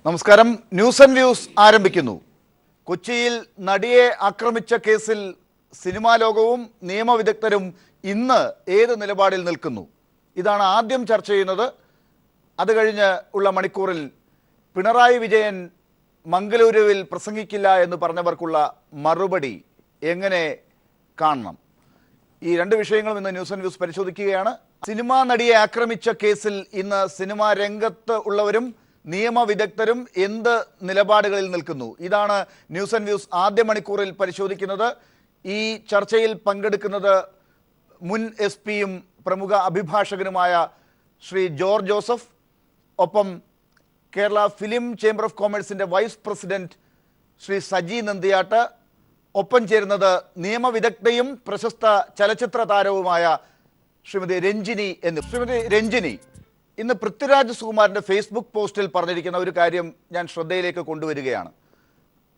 നമസ്കാരം. News and views ആരംഭിക്കുന്നു. കൊച്ചിയിൽ നടിയെ ആക്രമിച്ച കേസിൽ സിനിമാ ലോകവും നിയമവിദഗ്ധരും ഇന്ന് ഏത് നിലപാടിൽ നിൽക്കുന്നു? ഇതാണ് ആദ്യം ചർച്ച ചെയ്യുന്നത്. അത് കഴിഞ്ഞ് ഉള്ള മണിക്കൂറിൽ പിണറായി വിജയൻ മംഗലൂരുവിൽ പ്രസംഗിക്കില്ല എന്ന് പറഞ്ഞവർക്കുള്ള മറുപടി എങ്ങനെ കാണണം? ഈ രണ്ട് വിഷയങ്ങളും ഇന്ന് ന്യൂസ് ആൻഡ് വ്യൂസ് പരിശോധിക്കുകയാണ്. സിനിമാ നടിയെ ആക്രമിച്ച കേസിൽ ഇന്ന് സിനിമാ രംഗത്ത് ഉള്ളവരും നിയമവിദഗ്ധരും എന്ത് നിലപാടുകളിൽ നിൽക്കുന്നു? ഇതാണ് ന്യൂസ് ആൻഡ് വ്യൂസ് ആദ്യ മണിക്കൂറിൽ പരിശോധിക്കുന്നത്. ഈ ചർച്ചയിൽ പങ്കെടുക്കുന്നത് മുൻ SP-യും പ്രമുഖ അഭിഭാഷകനുമായ ശ്രീ ജോർജ് ജോസഫ്, ഒപ്പം കേരള ഫിലിം ചേംബർ ഓഫ് കോമേഴ്സിൻ്റെ വൈസ് പ്രസിഡന്റ് ശ്രീ സജി നന്ദിയാട്ട്, ഒപ്പം ചേരുന്നത് നിയമവിദഗ്ധയും പ്രശസ്ത ചലച്ചിത്ര താരവുമായ ശ്രീമതി രഞ്ജിനി ശ്രീമതി രഞ്ജിനി, ഇന്ന് പൃഥ്വിരാജ് സുകുമാരൻ്റെ ഫേസ്ബുക്ക് പോസ്റ്റിൽ പറഞ്ഞിരിക്കുന്ന ഒരു കാര്യം ഞാൻ ശ്രദ്ധയിലേക്ക് കൊണ്ടുവരികയാണ്.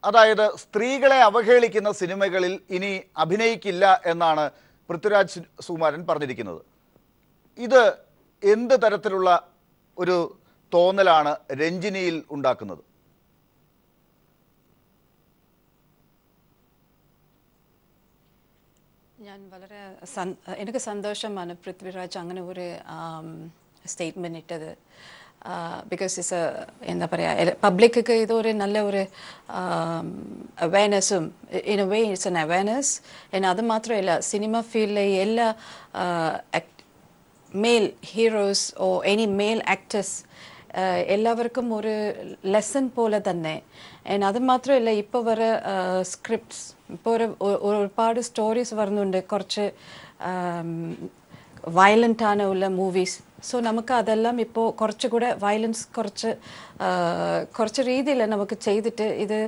അതായത്, സ്ത്രീകളെ അവഹേളിക്കുന്ന സിനിമകളിൽ ഇനി അഭിനയിക്കില്ല എന്നാണ് പൃഥ്വിരാജ് സുകുമാരൻ പറഞ്ഞിരിക്കുന്നത്. ഇത് എന്ത് തരത്തിലുള്ള ഒരു തോന്നലാണ് രഞ്ജിനിയിൽ ഉണ്ടാക്കുന്നത്? എനിക്ക് സന്തോഷമാണ് പൃഥ്വിരാജ് അങ്ങനെ ഒരു സ്റ്റേറ്റ്മെൻറ്റ് ഇട്ടത്. ബിക്കോസ് ഇറ്റ്സ് എന്താ പറയുക, പബ്ലിക്കൊക്കെ ഇതൊരു നല്ല ഒരു അവയർനെസ്സും in a way it's an awareness. അത് മാത്രമല്ല, സിനിമ ഫീൽഡിലെ എല്ലാ male heroes or any male actors എല്ലാവർക്കും ഒരു ലെസൺ പോലെ തന്നെ. അത് മാത്രമല്ല, ഇപ്പോൾ വരെ സ്ക്രിപ്റ്റ്സ്, ഇപ്പോൾ ഒരുപാട് സ്റ്റോറീസ് വരുന്നുണ്ട്, കുറച്ച് വയലൻ്റാണ് ഉള്ള മൂവീസ്. സോ നമുക്ക് അതെല്ലാം ഇപ്പോൾ കുറച്ചുകൂടെ വയലൻസ് കുറച്ച് രീതിയിൽ നമുക്ക് ചെയ്തിട്ട് ഇത്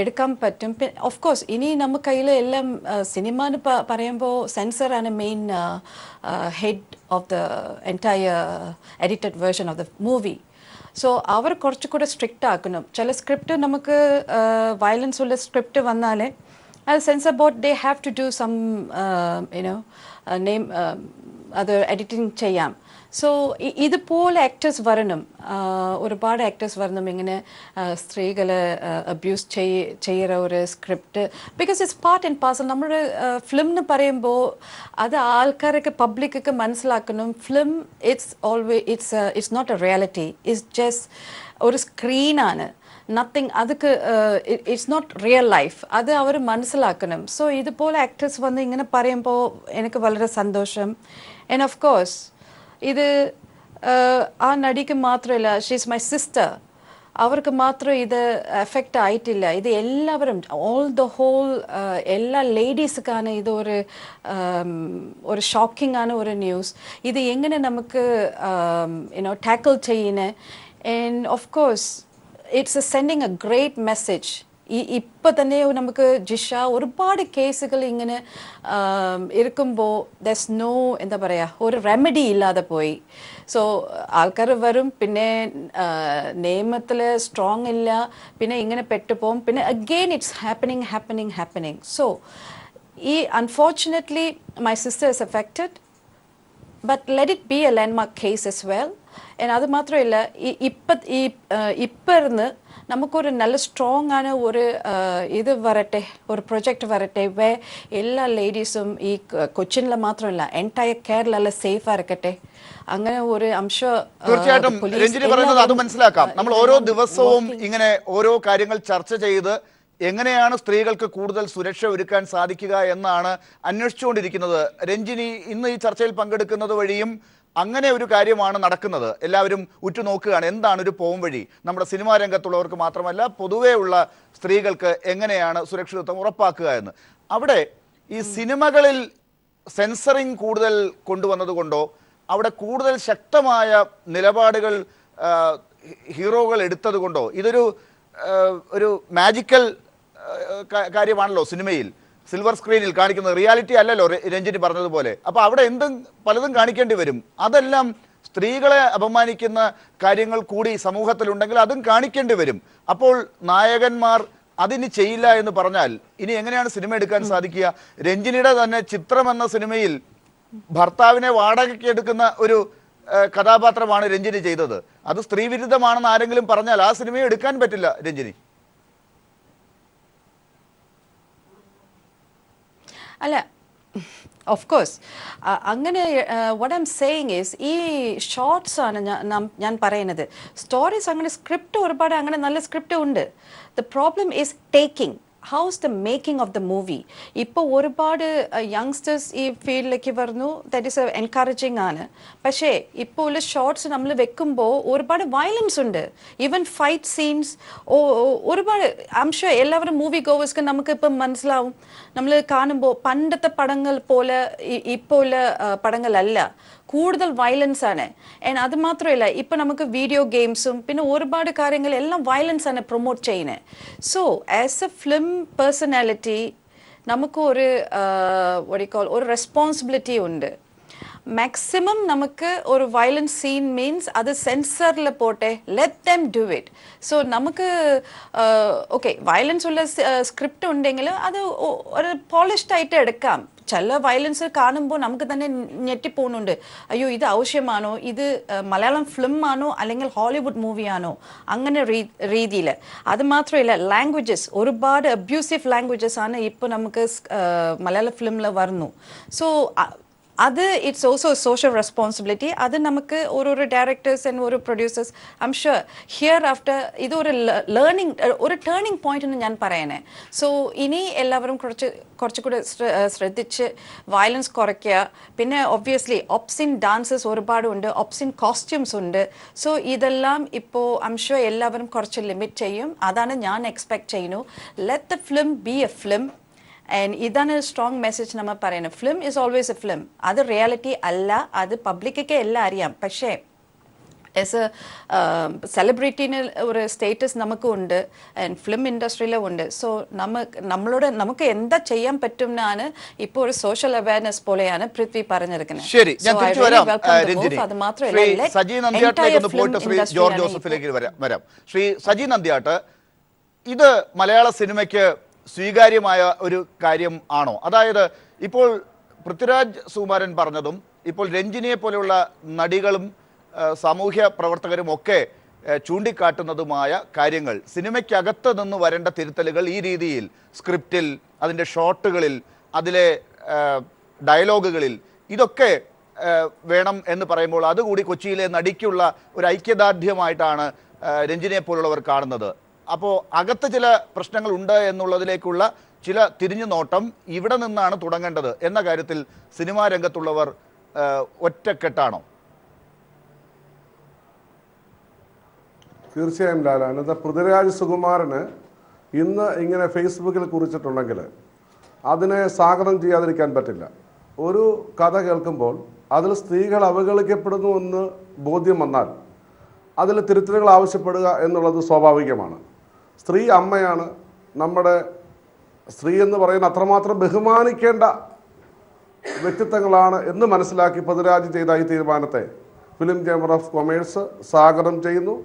എടുക്കാൻ പറ്റും. ഓഫ് കോഴ്സ് ഇനി നമുക്ക് കയ്യിൽ എല്ലാം സിനിമ എന്ന് പറയുമ്പോൾ സെൻസറാണ് main head of the entire edited version of the movie. So അവർ കുറച്ചുകൂടെ സ്ട്രിക്റ്റ് ആക്കണം. ചില സ്ക്രിപ്റ്റ് നമുക്ക് വയലൻസ് ഉള്ള സ്ക്രിപ്റ്റ് വന്നാൽ അത് censor board they have to do some name അത് എഡിറ്റിംഗ് ചെയ്യാം. സോ ഇതുപോലെ ആക്ടേഴ്സ് വരണം, ഒരുപാട് ആക്ടേഴ്സ് വരണം ഇങ്ങനെ സ്ത്രീകളെ അബ്യൂസ് ചെയ്യുന്ന ഒരു script. Because it's part and parcel. നമ്മുടെ ഫിലിം എന്ന് പറയുമ്പോൾ അത് ആൾക്കാരൊക്കെ പബ്ലിക്കൊക്കെ മനസ്സിലാക്കണം. Film it's not a reality, it's just ഒരു സ്ക്രീനാണ്, നത്തിങ്. അതൊക്കെ ഇറ്റ്സ് നോട്ട് റിയൽ ലൈഫ്. അത് അവർ മനസ്സിലാക്കണം. സോ ഇതുപോലെ ആക്ടേഴ്സ് വന്ന് ഇങ്ങനെ പറയുമ്പോൾ എനിക്ക് വളരെ സന്തോഷം. ആൻഡ് ഓഫ് കോഴ്സ് ഇത് ആ നടിക്ക് മാത്രമല്ല, ഷീസ് മൈ സിസ്റ്റർ, അവർക്ക് മാത്രം ഇത് എഫക്റ്റ് ആയിട്ടില്ല. ഇത് എല്ലാവരും, ഓൾ ദ ഹോൾ എല്ലാ ലേഡീസ്ക്കാണ് ഇത് ഒരു ഷോക്കിംഗ് ആണ് ഒരു ന്യൂസ്. ഇത് എങ്ങനെ നമുക്ക് ടാക്കിൾ ചെയ്യുന്നത്? And of course it's sending A great message. ഇപ്പം തന്നെ നമുക്ക് ജിഷ ഒരുപാട് കേസുകൾ ഇങ്ങനെ ഇരിക്കുമ്പോൾ ദസ് നോ എന്താ പറയുക, ഒരു റെമഡി ഇല്ലാതെ പോയി. സോ ആൾക്കാർ വരും, പിന്നെ നിയമത്തിൽ സ്ട്രോങ് ഇല്ല, പിന്നെ ഇങ്ങനെ പെട്ടുപോകും, പിന്നെ again it's happening. So unfortunately my sister is affected, but let it be A landmark case S well. അത് മാത്രമല്ല, ഇപ്പം ഇരുന്ന് നമുക്കൊരു നല്ല സ്ട്രോങ് ആണ് ഒരു ഇത് വരട്ടെ, ഒരു പ്രൊജക്റ്റ് വരട്ടെ, എല്ലാ ലേഡീസും ഈ കൊച്ചിനിൽ മാത്രമല്ല എൻറ്റയർ കേരള സേഫ് ആയിരിക്കട്ടെ. അങ്ങനെ ഒരു അംശം തീർച്ചയായിട്ടും രഞ്ജിനി പറയുന്നത് അത് മനസ്സിലാക്കാം. നമ്മൾ ഓരോ ദിവസവും ഇങ്ങനെ ഓരോ കാര്യങ്ങൾ ചർച്ച ചെയ്ത് എങ്ങനെയാണ് സ്ത്രീകൾക്ക് കൂടുതൽ സുരക്ഷ ഒരുക്കാൻ സാധിക്കുക എന്നാണ് അന്വേഷിച്ചുകൊണ്ടിരിക്കുന്നത്. രഞ്ജിനി ഇന്ന് ഈ ചർച്ചയിൽ പങ്കെടുക്കുന്നത് വഴിയും അങ്ങനെ ഒരു കാര്യമാണ് നടക്കുന്നത്. എല്ലാവരും ഉറ്റുനോക്കുകയാണ് എന്താണ് ഒരു പോം വഴി, നമ്മുടെ സിനിമാ രംഗത്തുള്ളവർക്ക് മാത്രമല്ല പൊതുവേ ഉള്ള സ്ത്രീകൾക്ക് എങ്ങനെയാണ് സുരക്ഷിതത്വം ഉറപ്പാക്കുക എന്ന്. അവിടെ ഈ സിനിമകളിൽ സെൻസറിങ് കൂടുതൽ കൊണ്ടുവന്നതുകൊണ്ടോ, അവിടെ കൂടുതൽ ശക്തമായ നിലപാടുകൾ ഹീറോകൾ എടുത്തത് കൊണ്ടോ, ഇതൊരു മാജിക്കൽ കാര്യമാണല്ലോ സിനിമയിൽ സിൽവർ സ്ക്രീനിൽ കാണിക്കുന്നത്, റിയാലിറ്റി അല്ലല്ലോ രഞ്ജിനി പറഞ്ഞതുപോലെ. അപ്പോൾ അവിടെ പലതും കാണിക്കേണ്ടി വരും. അതെല്ലാം സ്ത്രീകളെ അപമാനിക്കുന്ന കാര്യങ്ങൾ കൂടി സമൂഹത്തിലുണ്ടെങ്കിൽ അതും കാണിക്കേണ്ടി വരും. അപ്പോൾ നായകന്മാർ അതിന് ചെയ്യില്ല എന്ന് പറഞ്ഞാൽ ഇനി എങ്ങനെയാണ് സിനിമ എടുക്കാൻ സാധിക്കുക? രഞ്ജിനിയുടെ തന്നെ ചിത്രം എന്ന സിനിമയിൽ ഭർത്താവിനെ വാടകയ്ക്ക് എടുക്കുന്ന ഒരു കഥാപാത്രമാണ് രഞ്ജിനി ചെയ്തത്. അത് സ്ത്രീവിരുദ്ധമാണെന്ന് ആരെങ്കിലും പറഞ്ഞാൽ ആ സിനിമയെ എടുക്കാൻ പറ്റില്ല രഞ്ജിനി. അല്ല, ഓഫ് കോഴ്സ് അങ്ങനെ what I M saying is ഈ ഷോർട്സ് ആണ് ഞാൻ പറയുന്നത്. സ്റ്റോറീസ് അങ്ങനെ സ്ക്രിപ്റ്റ് ഒരുപാട് അങ്ങനെ നല്ല സ്ക്രിപ്റ്റ് ഉണ്ട്. The problem is taking. House the making of the movie. ഇപ്പോൾ ഒരുപാട് യങ്സ്റ്റേഴ്സ് ഈ ഫീൽഡിലേക്ക് വരുന്നു. ദാറ്റ് ഈസ് എൻകറേജിങ് ആണ്. പക്ഷേ ഇപ്പോൾ ഉള്ള ഷോർട്സ് നമ്മൾ വെക്കുമ്പോൾ ഒരുപാട് വയലൻസ് ഉണ്ട്. ഈവൻ ഫൈറ്റ് സീൻസ് ഒരുപാട്. ഐ എം ഷുവർ എല്ലാവരും മൂവി ഗോവേഴ്സ്ക്ക് നമുക്ക് ഇപ്പം മനസ്സിലാവും. നമ്മൾ കാണുമ്പോൾ പണ്ടത്തെ പടങ്ങൾ പോലെ ഇപ്പോൾ ഉള്ള പടങ്ങളല്ല, കൂടുതൽ വയലൻസ് ആണ്. അത് മാത്രമല്ല, ഇപ്പം നമുക്ക് വീഡിയോ ഗെയിംസും പിന്നെ ഒരുപാട് കാര്യങ്ങൾ എല്ലാം വയലൻസ് ആണ് പ്രൊമോട്ട് ചെയ്യുന്നത്. So as A film personality നമുക്ക് ഒരു റെസ്പോൺസിബിലിറ്റി ഉണ്ട്. മാക്സിമം നമുക്ക് ഒരു വയലൻസ് സീൻ മീൻസ് അത് സെൻസറിൽ പോട്ടെ, let them do it. So നമുക്ക് ഓക്കെ വയലൻസ് ഉള്ള സ്ക്രിപ്റ്റ് ഉണ്ടെങ്കിൽ അത് ഒരു പോളിഷ്ഡ് ആയിട്ട് എടുക്കാം. ചില വയലൻസ് കാണുമ്പോൾ നമുക്ക് തന്നെ ഞെട്ടിപ്പോകുന്നുണ്ട്, അയ്യോ ഇത് ആവശ്യമാണോ, ഇത് മലയാളം ഫിലിം ആണോ അല്ലെങ്കിൽ ഹോളിവുഡ് മൂവിയാണോ, അങ്ങനെ രീതിയിൽ. അത് മാത്രമല്ല, ലാംഗ്വേജസ് ഒരുപാട് അബ്യൂസീവ് ലാംഗ്വേജസ് ആണ് ഇപ്പോൾ നമുക്ക് മലയാള ഫിലിമിൽ വരുന്നു. സോ അത് ഇറ്റ്സ് ഓൾസോ സോഷ്യൽ റെസ്പോൺസിബിലിറ്റി. അത് നമുക്ക് ഓരോരോ ഡയറക്ടേഴ്സ് ആൻഡ് ഓരോ producers I am sure here after ഇതൊരു ലേണിംഗ് ഒരു ടേണിംഗ് പോയിന്റ് എന്ന് ഞാൻ പറയണേ. സോ ഇനി എല്ലാവരും കുറച്ചുകൂടെ ശ്രദ്ധിച്ച് വയലൻസ് കുറയ്ക്കുക. പിന്നെ ഒബ്വിയസ്ലി ഒപ്സിൻ ഡാൻസസ് ഒരുപാടുണ്ട്, ഒപ്സിൻ കോസ്റ്റ്യൂംസ് ഉണ്ട്. സോ ഇതെല്ലാം ഇപ്പോൾ ഐ എം ഷുവർ എല്ലാവരും കുറച്ച് ലിമിറ്റ് ചെയ്യും. അതാണ് ഞാൻ എക്സ്പെക്ട് ചെയ്യുന്നു. Let the film B A film. And ഇതാണ് സ്ട്രോങ് മെസ്സേജ് നമ്മൾ പറയുന്നത്. Film is always A film. അത് റിയാലിറ്റി അല്ല, അത് പബ്ലിക്കൊക്കെ എല്ലാം അറിയാം. പക്ഷേ ആസ് എ സെലിബ്രിറ്റീന് ഒരു സ്റ്റേറ്റസ് നമുക്കും ഉണ്ട്, ആൻഡ് ഫിലിം ഇൻഡസ്ട്രിയിലും ഉണ്ട്. സോ നമുക്ക് എന്താ ചെയ്യാൻ പറ്റും എന്നാണ് ഇപ്പോൾ ഒരു സോഷ്യൽ അവയർനെസ് പോലെയാണ് പൃഥ്വി പറഞ്ഞിരിക്കുന്നത്. ശരി, ഞാൻ തിരിച്ചു വരാം രഞ്ജിനി. സജി നന്ദ്യാട്ടിലേക്ക് പോയിട്ട് ശ്രീ ജോർജ് ജോസഫിലേക്ക് വരാം. ശ്രീ സജി നന്ദ്യാട്ട്, ഇത് മലയാള സിനിമയ്ക്ക് സ്വീകാര്യമായ ഒരു കാര്യം ആണോ? അതായത് ഇപ്പോൾ പൃഥ്വിരാജ് സുകുമാരൻ പറഞ്ഞതും ഇപ്പോൾ രഞ്ജിനിയെ പോലെയുള്ള നടികളും സാമൂഹ്യ പ്രവർത്തകരും ഒക്കെ ചൂണ്ടിക്കാട്ടുന്നതുമായ കാര്യങ്ങൾ, സിനിമയ്ക്കകത്ത് നിന്ന് വരേണ്ട തിരുത്തലുകൾ ഈ രീതിയിൽ സ്ക്രിപ്റ്റിൽ, അതിൻ്റെ ഷോട്ടുകളിൽ, അതിലെ ഡയലോഗുകളിൽ ഇതൊക്കെ വേണം എന്ന് പറയുമ്പോൾ അതുകൂടി കൊച്ചിയിലെ നടിക്കുള്ള ഒരു ഐക്യദാർഢ്യമായിട്ടാണ് രഞ്ജിനിയെ പോലുള്ളവർ കാണുന്നത്. അപ്പോൾ അകത്ത് ചില പ്രശ്നങ്ങൾ ഉണ്ട് എന്നുള്ളതിലേക്കുള്ള ചില തിരിഞ്ഞു നോട്ടം ഇവിടെ നിന്നാണ് തുടങ്ങേണ്ടത് എന്ന കാര്യത്തിൽ സിനിമാ രംഗത്തുള്ളവർ ഒറ്റക്കെട്ടാണോ? തീർച്ചയായും ലാല. അന്നത്തെ പൃഥ്വിരാജ് സുകുമാരന് ഇന്ന് ഇങ്ങനെ ഫേസ്ബുക്കിൽ കുറിച്ചിട്ടുണ്ടെങ്കിൽ അതിനെ സ്വാഗതം ചെയ്യാതിരിക്കാൻ പറ്റില്ല. ഒരു കഥ കേൾക്കുമ്പോൾ അതിൽ സ്ത്രീകൾ അവഗണിക്കപ്പെടുന്നു എന്ന് ബോധ്യം വന്നാൽ അതിൽ തിരുത്തലുകൾ ആവശ്യപ്പെടുക എന്നുള്ളത് സ്വാഭാവികമാണ്. സ്ത്രീ അമ്മയാണ്. നമ്മുടെ സ്ത്രീ എന്ന് പറയുന്ന അത്രമാത്രം ബഹുമാനിക്കേണ്ട വ്യക്തിത്വങ്ങളാണ് എന്ന് മനസ്സിലാക്കി പൃഥ്വിരാജ് ചെയ്ത ഈ തീരുമാനത്തെ ഫിലിം ചേംബർ ഓഫ് കൊമേഴ്സ് സ്വാഗതം ചെയ്യുന്നു.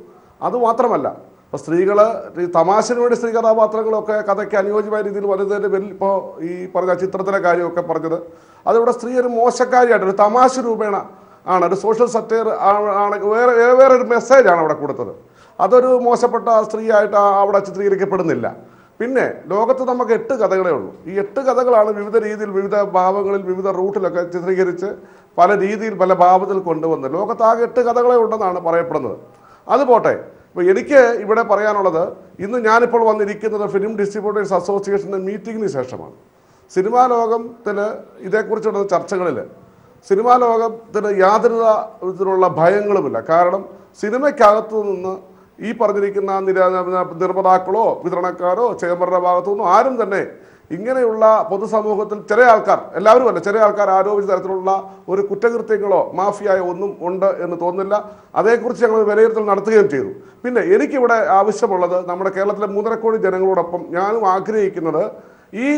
അതുമാത്രമല്ല, ഇപ്പോൾ സ്ത്രീകൾ ഈ തമാശന് വേണ്ടി സ്ത്രീ കഥാപാത്രങ്ങളൊക്കെ കഥയ്ക്ക് അനുയോജ്യമായ രീതിയിൽ വരുന്നതിൻ്റെ പേരിൽ ഇപ്പോൾ ഈ പറഞ്ഞ ചിത്രത്തിലെ കാര്യമൊക്കെ പറഞ്ഞത് അതിവിടെ സ്ത്രീ ഒരു മോശക്കാരിയായിട്ട് ഒരു തമാശ രൂപേണ ആണ്, ഒരു സോഷ്യൽ സറ്റയർ ആണ്, വേറെ ഒരു മെസ്സേജാണ് അവിടെ കൊടുത്തത്. അതൊരു മോശപ്പെട്ട സ്ത്രീയായിട്ട് അവിടെ ചിത്രീകരിക്കപ്പെടുന്നില്ല. പിന്നെ ലോകത്ത് നമുക്ക് 8 കഥകളേ ഉള്ളൂ. ഈ 8 കഥകളാണ് വിവിധ രീതിയിൽ വിവിധ ഭാവങ്ങളിൽ വിവിധ റൂട്ടിലൊക്കെ ചിത്രീകരിച്ച് പല രീതിയിൽ പല ഭാവത്തിൽ കൊണ്ടുവന്ന് ലോകത്താകെ 8 കഥകളെ ഉണ്ടെന്നാണ് പറയപ്പെടുന്നത്. അതുപോട്ടെ, ഇപ്പോൾ എനിക്ക് ഇവിടെ പറയാനുള്ളത്, ഇന്ന് ഞാനിപ്പോൾ വന്നിരിക്കുന്നത് ഫിലിം ഡിസ്ട്രിബ്യൂട്ടേഴ്സ് അസോസിയേഷൻ്റെ മീറ്റിങ്ങിന് ശേഷമാണ്. സിനിമാ ലോകത്തിൽ ഇതേക്കുറിച്ചുള്ള ചർച്ചകളിൽ സിനിമാ ലോകത്തിന് യാതൊരു വിധത്തിലുള്ള ഭയങ്ങളുമില്ല. കാരണം സിനിമയ്ക്കകത്തു നിന്ന് ഈ പറഞ്ഞിരിക്കുന്ന നിർമ്മാതാക്കളോ വിതരണക്കാരോ ചേംബറിൻ്റെ ഭാഗത്തുനിന്നും ആരും തന്നെ ഇങ്ങനെയുള്ള പൊതുസമൂഹത്തിൽ ചില ആൾക്കാർ, എല്ലാവരും അല്ല, ചില ആൾക്കാർ ആരോപിച്ച തരത്തിലുള്ള ഒരു കുറ്റകൃത്യങ്ങളോ മാഫിയായോ ഒന്നും ഉണ്ട് എന്ന് തോന്നുന്നില്ല. അതേക്കുറിച്ച് ഞങ്ങൾ വിലയിരുത്തൽ നടത്തുകയും ചെയ്തു. പിന്നെ എനിക്കിവിടെ ആവശ്യമുള്ളത്, നമ്മുടെ കേരളത്തിലെ 3.5 കോടി ജനങ്ങളോടൊപ്പം ഞാനും ആഗ്രഹിക്കുന്നത്, ഈ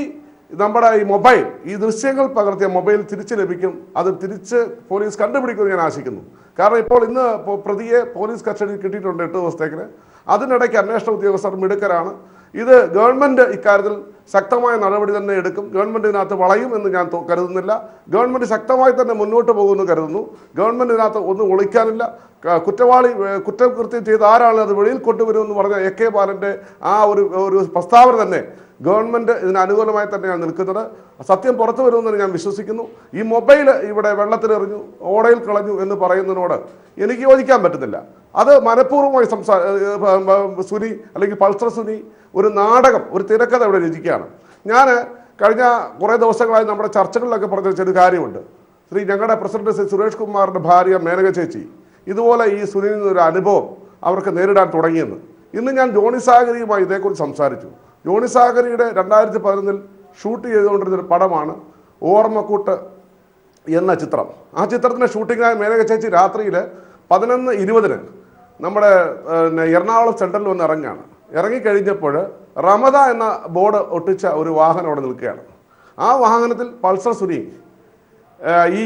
നമ്മുടെ ഈ മൊബൈൽ, ഈ ദൃശ്യങ്ങൾ പകർത്തിയ മൊബൈൽ തിരിച്ച് ലഭിക്കും, അത് തിരിച്ച് പോലീസ് കണ്ടുപിടിക്കുമെന്ന് ഞാൻ ആശിക്കുന്നു. കാരണം ഇപ്പോൾ ഇന്ന് പ്രതിയെ പോലീസ് കസ്റ്റഡിയിൽ കിട്ടിയിട്ടുണ്ട് 8 ദിവസത്തേക്കിന്. അതിനിടയ്ക്ക് അന്വേഷണ ഉദ്യോഗസ്ഥർ മിടുക്കരാണ്. ഇത് ഗവൺമെൻറ് ഇക്കാര്യത്തിൽ ശക്തമായ നടപടി തന്നെ എടുക്കും. ഗവൺമെൻറ് ഇതിനകത്ത് വളയും എന്ന് ഞാൻ കരുതുന്നില്ല. ഗവൺമെൻറ് ശക്തമായി തന്നെ മുന്നോട്ട് പോകുമെന്ന് കരുതുന്നു. ഗവൺമെൻറ് ഇതിനകത്ത് ഒന്നും ഒളിക്കാനില്ല. കുറ്റവാളി കുറ്റകൃത്യം ചെയ്ത് ആരാണ് അത് വെളിയിൽ കൊണ്ടുവരുമെന്ന് പറഞ്ഞ AK ബാലൻ്റെ ആ ഒരു പ്രസ്താവന തന്നെ ഗവൺമെൻറ് ഇതിന് അനുകൂലമായി തന്നെയാണ് നിൽക്കുന്നത്. സത്യം പുറത്തു വരുമെന്ന് ഞാൻ വിശ്വസിക്കുന്നു. ഈ മൊബൈൽ ഇവിടെ വെള്ളത്തിലെറിഞ്ഞു, ഓടയിൽ കളഞ്ഞു എന്ന് പറയുന്നതിനോട് എനിക്ക് യോജിക്കാൻ പറ്റുന്നില്ല. അത് മനഃപൂർവ്വമായി സുനി അല്ലെങ്കിൽ പൾസർ സുനി ഒരു നാടകം, ഒരു തിരക്കഥ ഇവിടെ രചിക്കുകയാണ്. ഞാൻ കഴിഞ്ഞ കുറേ ദിവസങ്ങളായി നമ്മുടെ ചർച്ചകളിലൊക്കെ പറഞ്ഞ ഒരു കാര്യമുണ്ട്. ഞങ്ങളുടെ പ്രസിഡന്റ് ശ്രീ സുരേഷ് കുമാറിൻ്റെ ഭാര്യ മേനക ചേച്ചി ഇതുപോലെ ഈ സുനിൽ നിന്നൊരു അനുഭവം അവർക്ക് നേരിടാൻ തുടങ്ങിയെന്ന്. ഇന്ന് ഞാൻ ജോണി സാഗരിയുമായി ഇതേക്കുറിച്ച് സംസാരിച്ചു. ജോണി സാഗരിയുടെ 2011 ഷൂട്ട് ചെയ്തുകൊണ്ടിരുന്നൊരു പടമാണ് ഓർമ്മക്കൂട്ട് എന്ന ചിത്രം. ആ ചിത്രത്തിൻ്റെ ഷൂട്ടിങ്ങിനായി മേനക ചേച്ചി രാത്രിയിൽ 11:20 നമ്മുടെ എറണാകുളം സെൻട്രലിൽ വന്ന് ഇറങ്ങുകയാണ്. ഇറങ്ങിക്കഴിഞ്ഞപ്പോൾ റമദ എന്ന ബോർഡ് ഒട്ടിച്ച ഒരു വാഹനം അവിടെ നിൽക്കുകയാണ്. ആ വാഹനത്തിൽ പൾസർ സുനി ഈ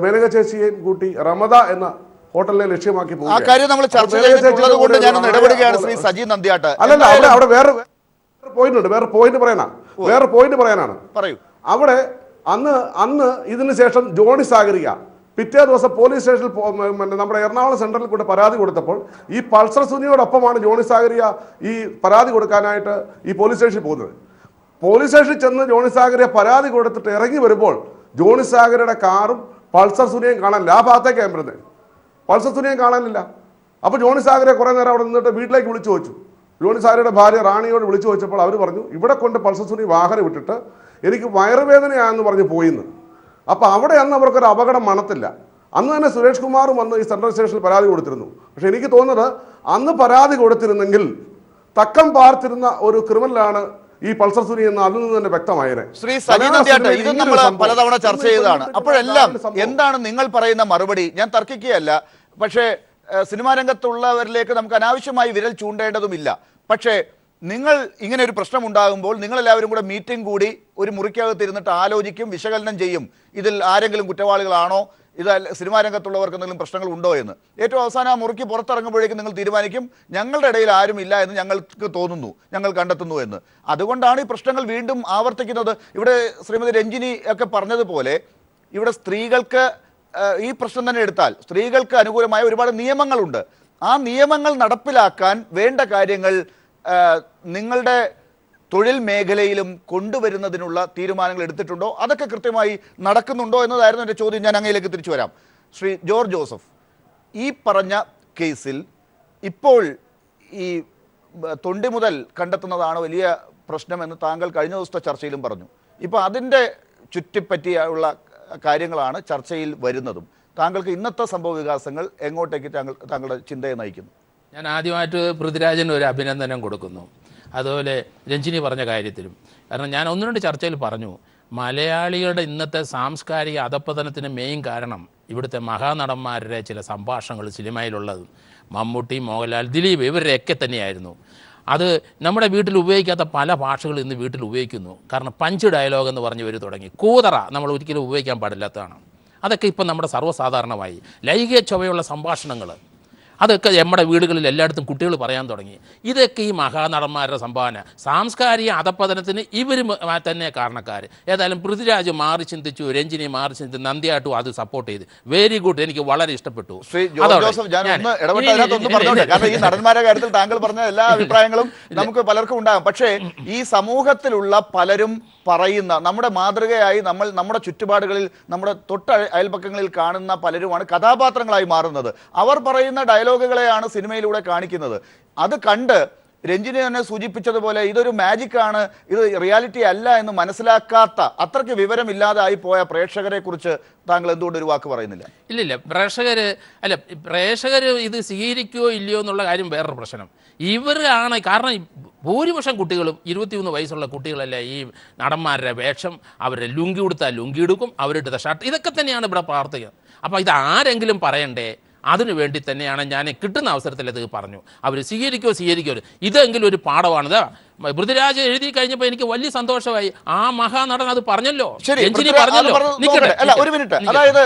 മേനക ചേച്ചിയെയും കൂട്ടി റമദ എന്ന ഹോട്ടലിനെ ലക്ഷ്യമാക്കി പോകും. ആ കാര്യം നമ്മൾ ചർച്ച ചെയ്തിട്ടുള്ളത് കൊണ്ട് ഞാനൊന്ന് ഇടപെടുകയാണ് ശ്രീ സജി നന്ദിയാട്ട്. അല്ലല്ല, അവിടെ വേറെ പോയിന്റ് ഉണ്ട്. വേറെ പോയിന്റ് പറയാനാണ്. പറയൂ. അവിടെ അന്ന് ഇതിന് ശേഷം ജോണി സാഗരിക പിറ്റേ ദിവസം പോലീസ് സ്റ്റേഷനിൽ നമ്മുടെ എറണാകുളം സെൻട്രലിൽ കൂടെ പരാതി കൊടുത്തപ്പോൾ ഈ പൾസർ സുനിയോടൊപ്പമാണ് ജോണി സാഗരിക ഈ പരാതി കൊടുക്കാനായിട്ട് ഈ പോലീസ് സ്റ്റേഷനിൽ പോകുന്നത്. പോലീസ് സ്റ്റേഷനിൽ ചെന്ന് ജോണി സാഗരിക പരാതി കൊടുത്തിട്ട് ഇറങ്ങി വരുമ്പോൾ ജോണി സാഗരയുടെ കാറും പൾസർ സുനിയും കാണാനില്ല. ആ ഭാഗത്തേക്കാണ് വരുന്നത്. പൾസർ സുനിയും കാണാനില്ല. അപ്പോൾ ജോണി സാഗരെ കുറേ നേരം അവിടെ നിന്നിട്ട് വീട്ടിലേക്ക് വിളിച്ചു ചോദിച്ചു. ജോണി സാഗരയുടെ ഭാര്യ റാണിയോട് വിളിച്ചു ചോദിച്ചപ്പോൾ അവർ പറഞ്ഞു, ഇവിടെ കൊണ്ട് പൾസർ സുനി വാഹനം വിട്ടിട്ട് എനിക്ക് വയറുവേദനയാണെന്ന് പറഞ്ഞ് പോയിന്ന്. അപ്പോൾ അവിടെ അന്ന് അവർക്കൊരു അപകടം മണത്തില്ല. അന്ന് തന്നെ സുരേഷ് കുമാറും വന്ന് ഈ സെൻട്രൽ സ്റ്റേഷനിൽ പരാതി കൊടുത്തിരുന്നു. പക്ഷെ എനിക്ക് തോന്നുന്നത് അന്ന് പരാതി കൊടുത്തിരുന്നെങ്കിൽ തക്കം പാർത്തിരുന്ന ഒരു ക്രിമിനലാണ് ഈ പൾസർ സുനി എന്ന് അതിൽ നിന്ന് തന്നെ വ്യക്തമായേനെ. ശ്രീ സജി നന്ദിയാട്ട്, ഇത് നമ്മൾ പലതവണ ചർച്ച ചെയ്തതാണ്. അപ്പോഴെല്ലാം എന്താണ് നിങ്ങൾ പറയുന്ന മറുപടി? ഞാൻ തർക്കിക്കുകയല്ല. പക്ഷേ സിനിമാ രംഗത്തുള്ളവരിലേക്ക് നമുക്ക് അനാവശ്യമായി വിരൽ ചൂണ്ടേണ്ടതുമില്ല. പക്ഷേ നിങ്ങൾ ഇങ്ങനെ ഒരു പ്രശ്നം ഉണ്ടാകുമ്പോൾ നിങ്ങളെല്ലാവരും കൂടെ മീറ്റിംഗ് കൂടി ഒരു മുറിക്കകത്ത് ഇരുന്നിട്ട് ആലോചിക്കും, വിശകലനം ചെയ്യും. ഇതിൽ ആരെങ്കിലും കുറ്റവാളികളാണോ, ഇത് സിനിമാ രംഗത്തുള്ളവർക്ക് എന്തെങ്കിലും പ്രശ്നങ്ങൾ ഉണ്ടോ എന്ന്. ഏറ്റവും അവസാനം ആ മുറിക്ക് പുറത്തിറങ്ങുമ്പോഴേക്കും നിങ്ങൾ തീരുമാനിക്കും ഞങ്ങളുടെ ഇടയിൽ ആരും ഇല്ല എന്ന് ഞങ്ങൾക്ക് തോന്നുന്നു, ഞങ്ങൾ കണ്ടെത്തുന്നു എന്ന്. അതുകൊണ്ടാണ് ഈ പ്രശ്നങ്ങൾ വീണ്ടും ആവർത്തിക്കുന്നത്. ഇവിടെ ശ്രീമതി രഞ്ജിനി ഒക്കെ പറഞ്ഞതുപോലെ ഇവിടെ സ്ത്രീകൾക്ക് ഈ പ്രശ്നം തന്നെ എടുത്താൽ സ്ത്രീകൾക്ക് അനുകൂലമായ ഒരുപാട് നിയമങ്ങളുണ്ട്. ആ നിയമങ്ങൾ നടപ്പിലാക്കാൻ വേണ്ട കാര്യങ്ങൾ നിങ്ങളുടെ തൊഴിൽ മേഖലയിലും കൊണ്ടുവരുന്നതിനുള്ള തീരുമാനങ്ങൾ എടുത്തിട്ടുണ്ടോ? അതൊക്കെ കൃത്യമായി നടക്കുന്നുണ്ടോ എന്നതായിരുന്നു എൻ്റെ ചോദ്യം. ഞാൻ അങ്ങയിലേക്ക് തിരിച്ചു വരാം. ശ്രീ ജോർജ് ജോസഫ്, ഈ പറഞ്ഞ കേസിൽ ഇപ്പോൾ ഈ തൊണ്ടി മുതൽ കണ്ടെത്തുന്നതാണ് വലിയ പ്രശ്നമെന്ന് താങ്കൾ കഴിഞ്ഞ ദിവസത്തെ ചർച്ചയിലും പറഞ്ഞു. ഇപ്പോൾ അതിൻ്റെ ചുറ്റിപ്പറ്റിയുള്ള കാര്യങ്ങളാണ് ചർച്ചയിൽ വരുന്നതും. താങ്കൾക്ക് ഇന്നത്തെ സംഭവ വികാസങ്ങൾ എങ്ങോട്ടേക്ക് താങ്കളുടെ ചിന്തയെ നയിക്കുന്നു? ഞാൻ ആദ്യമായിട്ട് പൃഥ്വിരാജിന് ഒരു അഭിനന്ദനം കൊടുക്കുന്നു. അതുപോലെ രഞ്ജിനി പറഞ്ഞ കാര്യത്തിലും. കാരണം ഞാൻ ഒന്ന് രണ്ട് ചർച്ചയിൽ പറഞ്ഞു, മലയാളികളുടെ ഇന്നത്തെ സാംസ്കാരിക അധപ്പതനത്തിന് മെയിൻ കാരണം ഇവിടുത്തെ മഹാനടന്മാരുടെ ചില സംഭാഷണങ്ങൾ സിനിമയിലുള്ളത്. മമ്മൂട്ടി, മോഹൻലാൽ, ദിലീപ് ഇവരുടെയൊക്കെ തന്നെയായിരുന്നു. അത് നമ്മുടെ വീട്ടിൽ ഉപയോഗിക്കാത്ത പല ഭാഷകൾ ഇന്ന് വീട്ടിൽ ഉപയോഗിക്കുന്നു. കാരണം പഞ്ച് ഡയലോഗ് എന്ന് പറഞ്ഞ് വരും തുടങ്ങി. കൂതറ നമ്മൾ ഒരിക്കലും ഉപയോഗിക്കാൻ പാടില്ലാത്തതാണ്. അതൊക്കെ ഇപ്പം നമ്മുടെ സർവ്വസാധാരണമായി. ലൈംഗിക ചൊവ്വയുള്ള സംഭാഷണങ്ങൾ അതൊക്കെ നമ്മുടെ വീടുകളിൽ എല്ലായിടത്തും കുട്ടികൾ പറയാൻ തുടങ്ങി. ഇതൊക്കെ ഈ മഹാനടന്മാരുടെ സംഭാവന. സാംസ്കാരിക അധപ്പതനത്തിന് ഇവർ തന്നെ കാരണക്കാർ. ഏതായാലും പൃഥ്വിരാജ് മാറി ചിന്തിച്ചു, രഞ്ജിനി മാറി ചിന്തിച്ചു, നന്ദിയായിട്ടും അത് സപ്പോർട്ട് ചെയ്ത്. വെരി ഗുഡ്, എനിക്ക് വളരെ ഇഷ്ടപ്പെട്ടു. ഈ നടന്മാരുടെ കാര്യത്തിൽ താങ്കൾ പറഞ്ഞ എല്ലാ അഭിപ്രായങ്ങളും നമുക്ക് പലർക്കും ഉണ്ടാകും. പക്ഷേ ഈ സമൂഹത്തിലുള്ള പലരും പറയുന്ന നമ്മുടെ മാതൃകയായി നമ്മുടെ ചുറ്റുപാടുകളിൽ നമ്മുടെ അയൽപക്കങ്ങളിൽ കാണുന്ന പലരുമാണ് കഥാപാത്രങ്ങളായി മാറുന്നത്. അവർ പറയുന്ന ഡയലോഗുകളെയാണ് സിനിമയിലൂടെ കാണിക്കുന്നത്. അത് കണ്ട് രഞ്ജിനി തന്നെ സൂചിപ്പിച്ചതുപോലെ ഇതൊരു മാജിക്കാണ്, ഇത് റിയാലിറ്റി അല്ല എന്ന് മനസ്സിലാക്കാത്ത, അത്രയ്ക്ക് വിവരമില്ലാതായി പോയ പ്രേക്ഷകരെ കുറിച്ച് താങ്കൾ എന്തുകൊണ്ട് ഒരു വാക്ക് പറയുന്നില്ല? ഇല്ലില്ല, പ്രേക്ഷകർ ഇത് സ്വീകരിക്കുകയോ ഇല്ലയോ എന്നുള്ള കാര്യം വേറൊരു പ്രശ്നം. ഇവരാണ് കാരണം. ഭൂരിപക്ഷം കുട്ടികളും 21 വയസ്സുള്ള കുട്ടികളല്ല ഈ നടന്മാരുടെ വേഷം. അവരുടെ ലുങ്കി ഉടുത്താൽ ലുങ്കി എടുക്കും, അവരുടെ ഷർട്ട്, ഇതൊക്കെ തന്നെയാണ് ഇവിടെ പ്രാർത്ഥിക്കുക. അപ്പോൾ ഇത് ആരെങ്കിലും പറയണ്ടേ? അതിനു വേണ്ടി തന്നെയാണ് ഞാൻ കിട്ടുന്ന അവസരത്തിൽ അത് പറഞ്ഞു. അവർ സ്വീകരിക്കോ ഇതെങ്കിലും ഒരു പാഠമാണിത്. പൃഥ്വിരാജ് എഴുതി കഴിഞ്ഞപ്പോൾ എനിക്ക് വലിയ സന്തോഷമായി. ആ മഹാനടൻ അത് പറഞ്ഞല്ലോ, രഞ്ജിനി പറഞ്ഞല്ലോ. ഒരു മിനിറ്റ്, അതായത്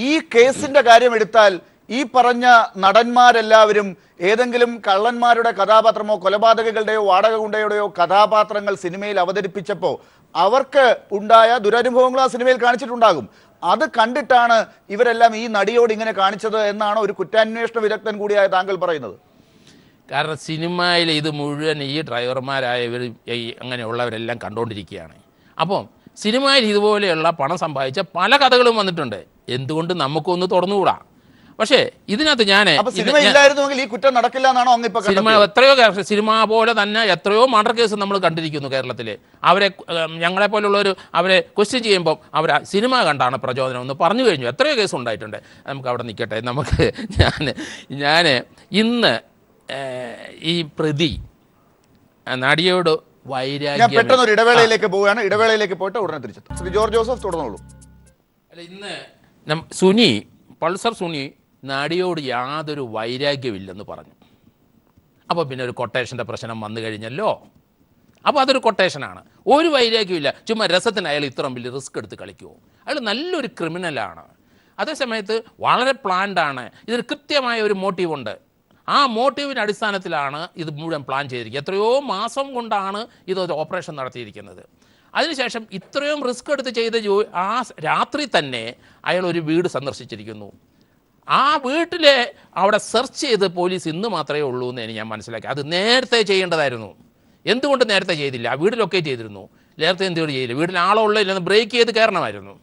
ഈ കേസിന്റെ കാര്യം എടുത്താൽ ഈ പറഞ്ഞ നടന്മാരെല്ലാവരും ഏതെങ്കിലും കള്ളന്മാരുടെ കഥാപാത്രമോ കൊലപാതകങ്ങളുടെയോ വാടക ഗുണ്ടയുടെയോ കഥാപാത്രങ്ങൾ സിനിമയിൽ അവതരിപ്പിച്ചപ്പോൾ അവർക്ക് ഉണ്ടായ ദുരനുഭവങ്ങൾ ആ സിനിമയിൽ കാണിച്ചിട്ടുണ്ടാകും. അത് കണ്ടിട്ടാണ് ഇവരെല്ലാം ഈ നടിയോട് ഇങ്ങനെ കാണിച്ചത് എന്നാണ് ഒരു കുറ്റാന്വേഷണ വിദഗ്ധൻ കൂടിയായ താങ്കൾ പറയുന്നത്. കാരണം സിനിമയിൽ ഇത് മുഴുവൻ ഈ ഡ്രൈവർമാരായവർ അങ്ങനെയുള്ളവരെല്ലാം കണ്ടുകൊണ്ടിരിക്കുകയാണ്. അപ്പം സിനിമയിൽ ഇതുപോലെയുള്ള പണം സമ്പാദിച്ച പല കഥകളും വന്നിട്ടുണ്ട്. എന്തുകൊണ്ട് നമുക്കൊന്ന് തുറന്നുകൂടാ? പക്ഷേ ഇതിനകത്ത് സിനിമ ഇല്ലായിരുന്നുവെങ്കിൽ ഈ കുറ്റം നടക്കില്ല എന്നാണോ അങ്ങ് ഇപ്പൊ സിനിമ എത്രയോ സിനിമ പോലെ തന്നെ എത്രയോ മർഡർ കേസ് നമ്മൾ കണ്ടിരിക്കുന്നു കേരളത്തിൽ. അവരെ ഞങ്ങളെപ്പോലുള്ളവർ അവരെ ക്വസ്റ്റ്യൻ ചെയ്യുമ്പം അവർ സിനിമ കണ്ടാണ് പ്രചോദനം എന്ന് പറഞ്ഞു കഴിഞ്ഞു. എത്രയോ കേസ് ഉണ്ടായിട്ടുണ്ട്. നമുക്ക് അവിടെ നിൽക്കട്ടെ. നമുക്ക് ഞാൻ ഇന്ന് ഈ പ്രതി നടിയോട് വൈരാഗ്യം പെട്ടെന്ന് ഒരു ഇടവേളയിലേക്ക് പോവുകയാണ്. ഇടവേളയിലേക്ക് പോയിട്ട് ഉടനെ തിരിച്ചെത്തും. ശ്രീ ജോർജ് ജോസഫ് തുടർന്നോളൂ. അല്ല, ഇന്ന് സുനി പൾസർ സുനി നടിയോട് യാതൊരു വൈരാഗ്യമില്ലെന്ന് പറഞ്ഞു. അപ്പോൾ പിന്നെ ഒരു കൊട്ടേഷൻ്റെ പ്രശ്നം വന്നു കഴിഞ്ഞല്ലോ. അപ്പോൾ അതൊരു കൊട്ടേഷനാണ്. ഒരു വൈരാഗ്യമില്ല. ചുമ്മാ രസത്തിന് അയാൾ ഇത്രയും വലിയ റിസ്ക് എടുത്ത് കളിക്കുമോ? അയാൾ നല്ലൊരു ക്രിമിനലാണ്. അതേസമയത്ത് വളരെ പ്ലാൻഡാണ്. ഇതിന് കൃത്യമായ ഒരു മോട്ടീവുണ്ട്. ആ മോട്ടീവിൻ്റെ അടിസ്ഥാനത്തിലാണ് ഇത് മുഴുവൻ പ്ലാൻ ചെയ്തിരിക്കുന്നത്. എത്രയോ മാസം കൊണ്ടാണ് ഇതൊരു ഓപ്പറേഷൻ നടത്തിയിരിക്കുന്നത്. അതിനുശേഷം ഇത്രയും റിസ്ക് എടുത്ത് ചെയ്ത ആ രാത്രി തന്നെ അയാൾ ഒരു വീട് സന്ദർശിച്ചിരിക്കുന്നു. ആ വീട്ടിലെ അവിടെ സെർച്ച് ചെയ്ത് പോലീസ് ഇന്ന് മാത്രമേ ഉള്ളൂ എന്ന് ഞാൻ മനസ്സിലാക്കി. അത് നേരത്തെ ചെയ്യേണ്ടതായിരുന്നു. എന്തുകൊണ്ട് നേരത്തെ ചെയ്തില്ല? ആ വീട് ലൊക്കേറ്റ് ചെയ്തിരുന്നു. നേരത്തെ എന്തുകൊണ്ട് ചെയ്തില്ല? വീട്ടിൽ ആളുള്ള ഇല്ലെന്ന് ബ്രേക്ക് ചെയ്ത് കയറണമായിരുന്നു.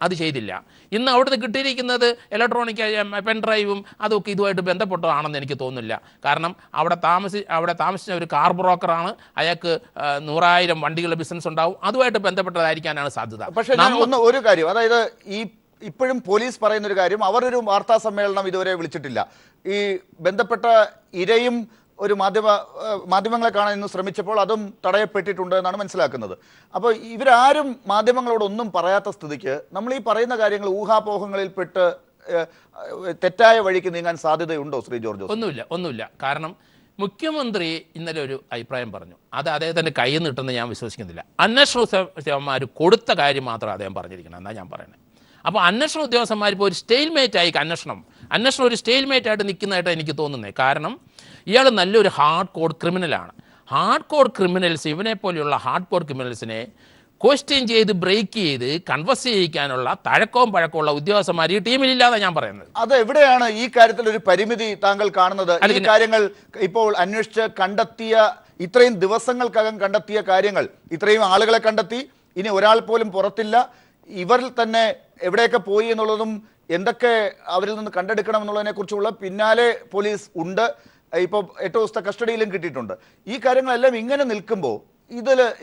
അത് ചെയ്തില്ല. ഇന്ന് അവിടുന്ന് കിട്ടിയിരിക്കുന്നത് ഇലക്ട്രോണിക് പെൻഡ്രൈവും അതൊക്കെ ഇതുമായിട്ട് ബന്ധപ്പെട്ടതാണെന്ന് എനിക്ക് തോന്നുന്നില്ല. കാരണം അവിടെ താമസിച്ച ഒരു കാർ ബ്രോക്കറാണ്. അയാൾക്ക് 100,000 വണ്ടികളുടെ ബിസിനസ് ഉണ്ടാവും. അതുമായിട്ട് ബന്ധപ്പെട്ടതായിരിക്കാനാണ് സാധ്യത. പക്ഷേ ഒരു കാര്യം, അതായത് ഇപ്പോഴും പോലീസ് പറയുന്നൊരു കാര്യം, അവർ ഒരു വാർത്താ സമ്മേളനം ഇതുവരെ വിളിച്ചിട്ടില്ല. ഈ ബന്ധപ്പെട്ട ഇരയും ഒരു മാധ്യമങ്ങളെ കാണാൻ ഇന്ന് ശ്രമിച്ചപ്പോൾ അതും തടയപ്പെട്ടിട്ടുണ്ട് എന്നാണ് മനസ്സിലാക്കുന്നത്. അപ്പോൾ ഇവരാരും മാധ്യമങ്ങളോടൊന്നും പറയാത്ത സ്ഥിതിക്ക് നമ്മൾ ഈ പറയുന്ന കാര്യങ്ങൾ ഊഹാപോഹങ്ങളിൽപ്പെട്ട് തെറ്റായ വഴിക്ക് നീങ്ങാൻ സാധ്യതയുണ്ടോ ശ്രീ ജോർജ്? ഒന്നുമില്ല. കാരണം മുഖ്യമന്ത്രി ഇന്നലെ ഒരു അഭിപ്രായം പറഞ്ഞു. അത് അദ്ദേഹത്തിൻ്റെ കയ്യിൽ നിട്ടെന്ന് ഞാൻ വിശ്വസിക്കുന്നില്ല. അന്വേഷണ ഉദ്യോഗസ്ഥന്മാർ കൊടുത്ത കാര്യം മാത്രം അദ്ദേഹം പറഞ്ഞിരിക്കണം എന്നാണ് ഞാൻ പറയുന്നത്. അപ്പോൾ അന്വേഷണ ഉദ്യോഗസ്ഥന്മാർ ഇപ്പോൾ ഒരു സ്റ്റെയിൽമേറ്റായി അന്വേഷണം ഒരു സ്റ്റെയിൽമേറ്റായിട്ട് നിൽക്കുന്നതായിട്ട് എനിക്ക് തോന്നുന്നത്. കാരണം ഇയാൾ നല്ലൊരു ഹാർഡ് കോഡ് ക്രിമിനലാണ്. ഹാർഡ് കോഡ് ക്രിമിനൽസ്, ഇവനെ പോലെയുള്ള ഹാർഡ് കോഡ് ക്രിമിനൽസിനെ ക്വസ്റ്റ്യൻ ചെയ്ത് ബ്രേക്ക് ചെയ്ത് കൺവെർസ് ചെയ്യിക്കാനുള്ള തഴക്കവും പഴക്കമുള്ള ഉദ്യോഗസ്ഥന്മാർ ഈ ടീമിലില്ലാതെ ഞാൻ പറയുന്നത്. അത് എവിടെയാണ് ഈ കാര്യത്തിൽ ഒരു പരിമിതി താങ്കൾ കാണുന്നത്? ഈ കാര്യങ്ങൾ ഇപ്പോൾ അന്വേഷിച്ച് കണ്ടെത്തിയ, ഇത്രയും ദിവസങ്ങൾക്കകം കണ്ടെത്തിയ കാര്യങ്ങൾ, ഇത്രയും ആളുകളെ കണ്ടെത്തി, ഇനി ഒരാൾ പോലും പുറത്തില്ല, ഇവർ തന്നെ എവിടെയൊക്കെ പോയി എന്നുള്ളതും എന്തൊക്കെ അവരിൽ നിന്ന് കണ്ടെടുക്കണം എന്നുള്ളതിനെ കുറിച്ചുള്ള പിന്നാലെ പോലീസ് ഉണ്ട്. ഇപ്പോൾ 8 ദിവസത്തെ കസ്റ്റഡിയിലും കിട്ടിയിട്ടുണ്ട്. ഈ കാര്യങ്ങളെല്ലാം ഇങ്ങനെ നിൽക്കുമ്പോൾ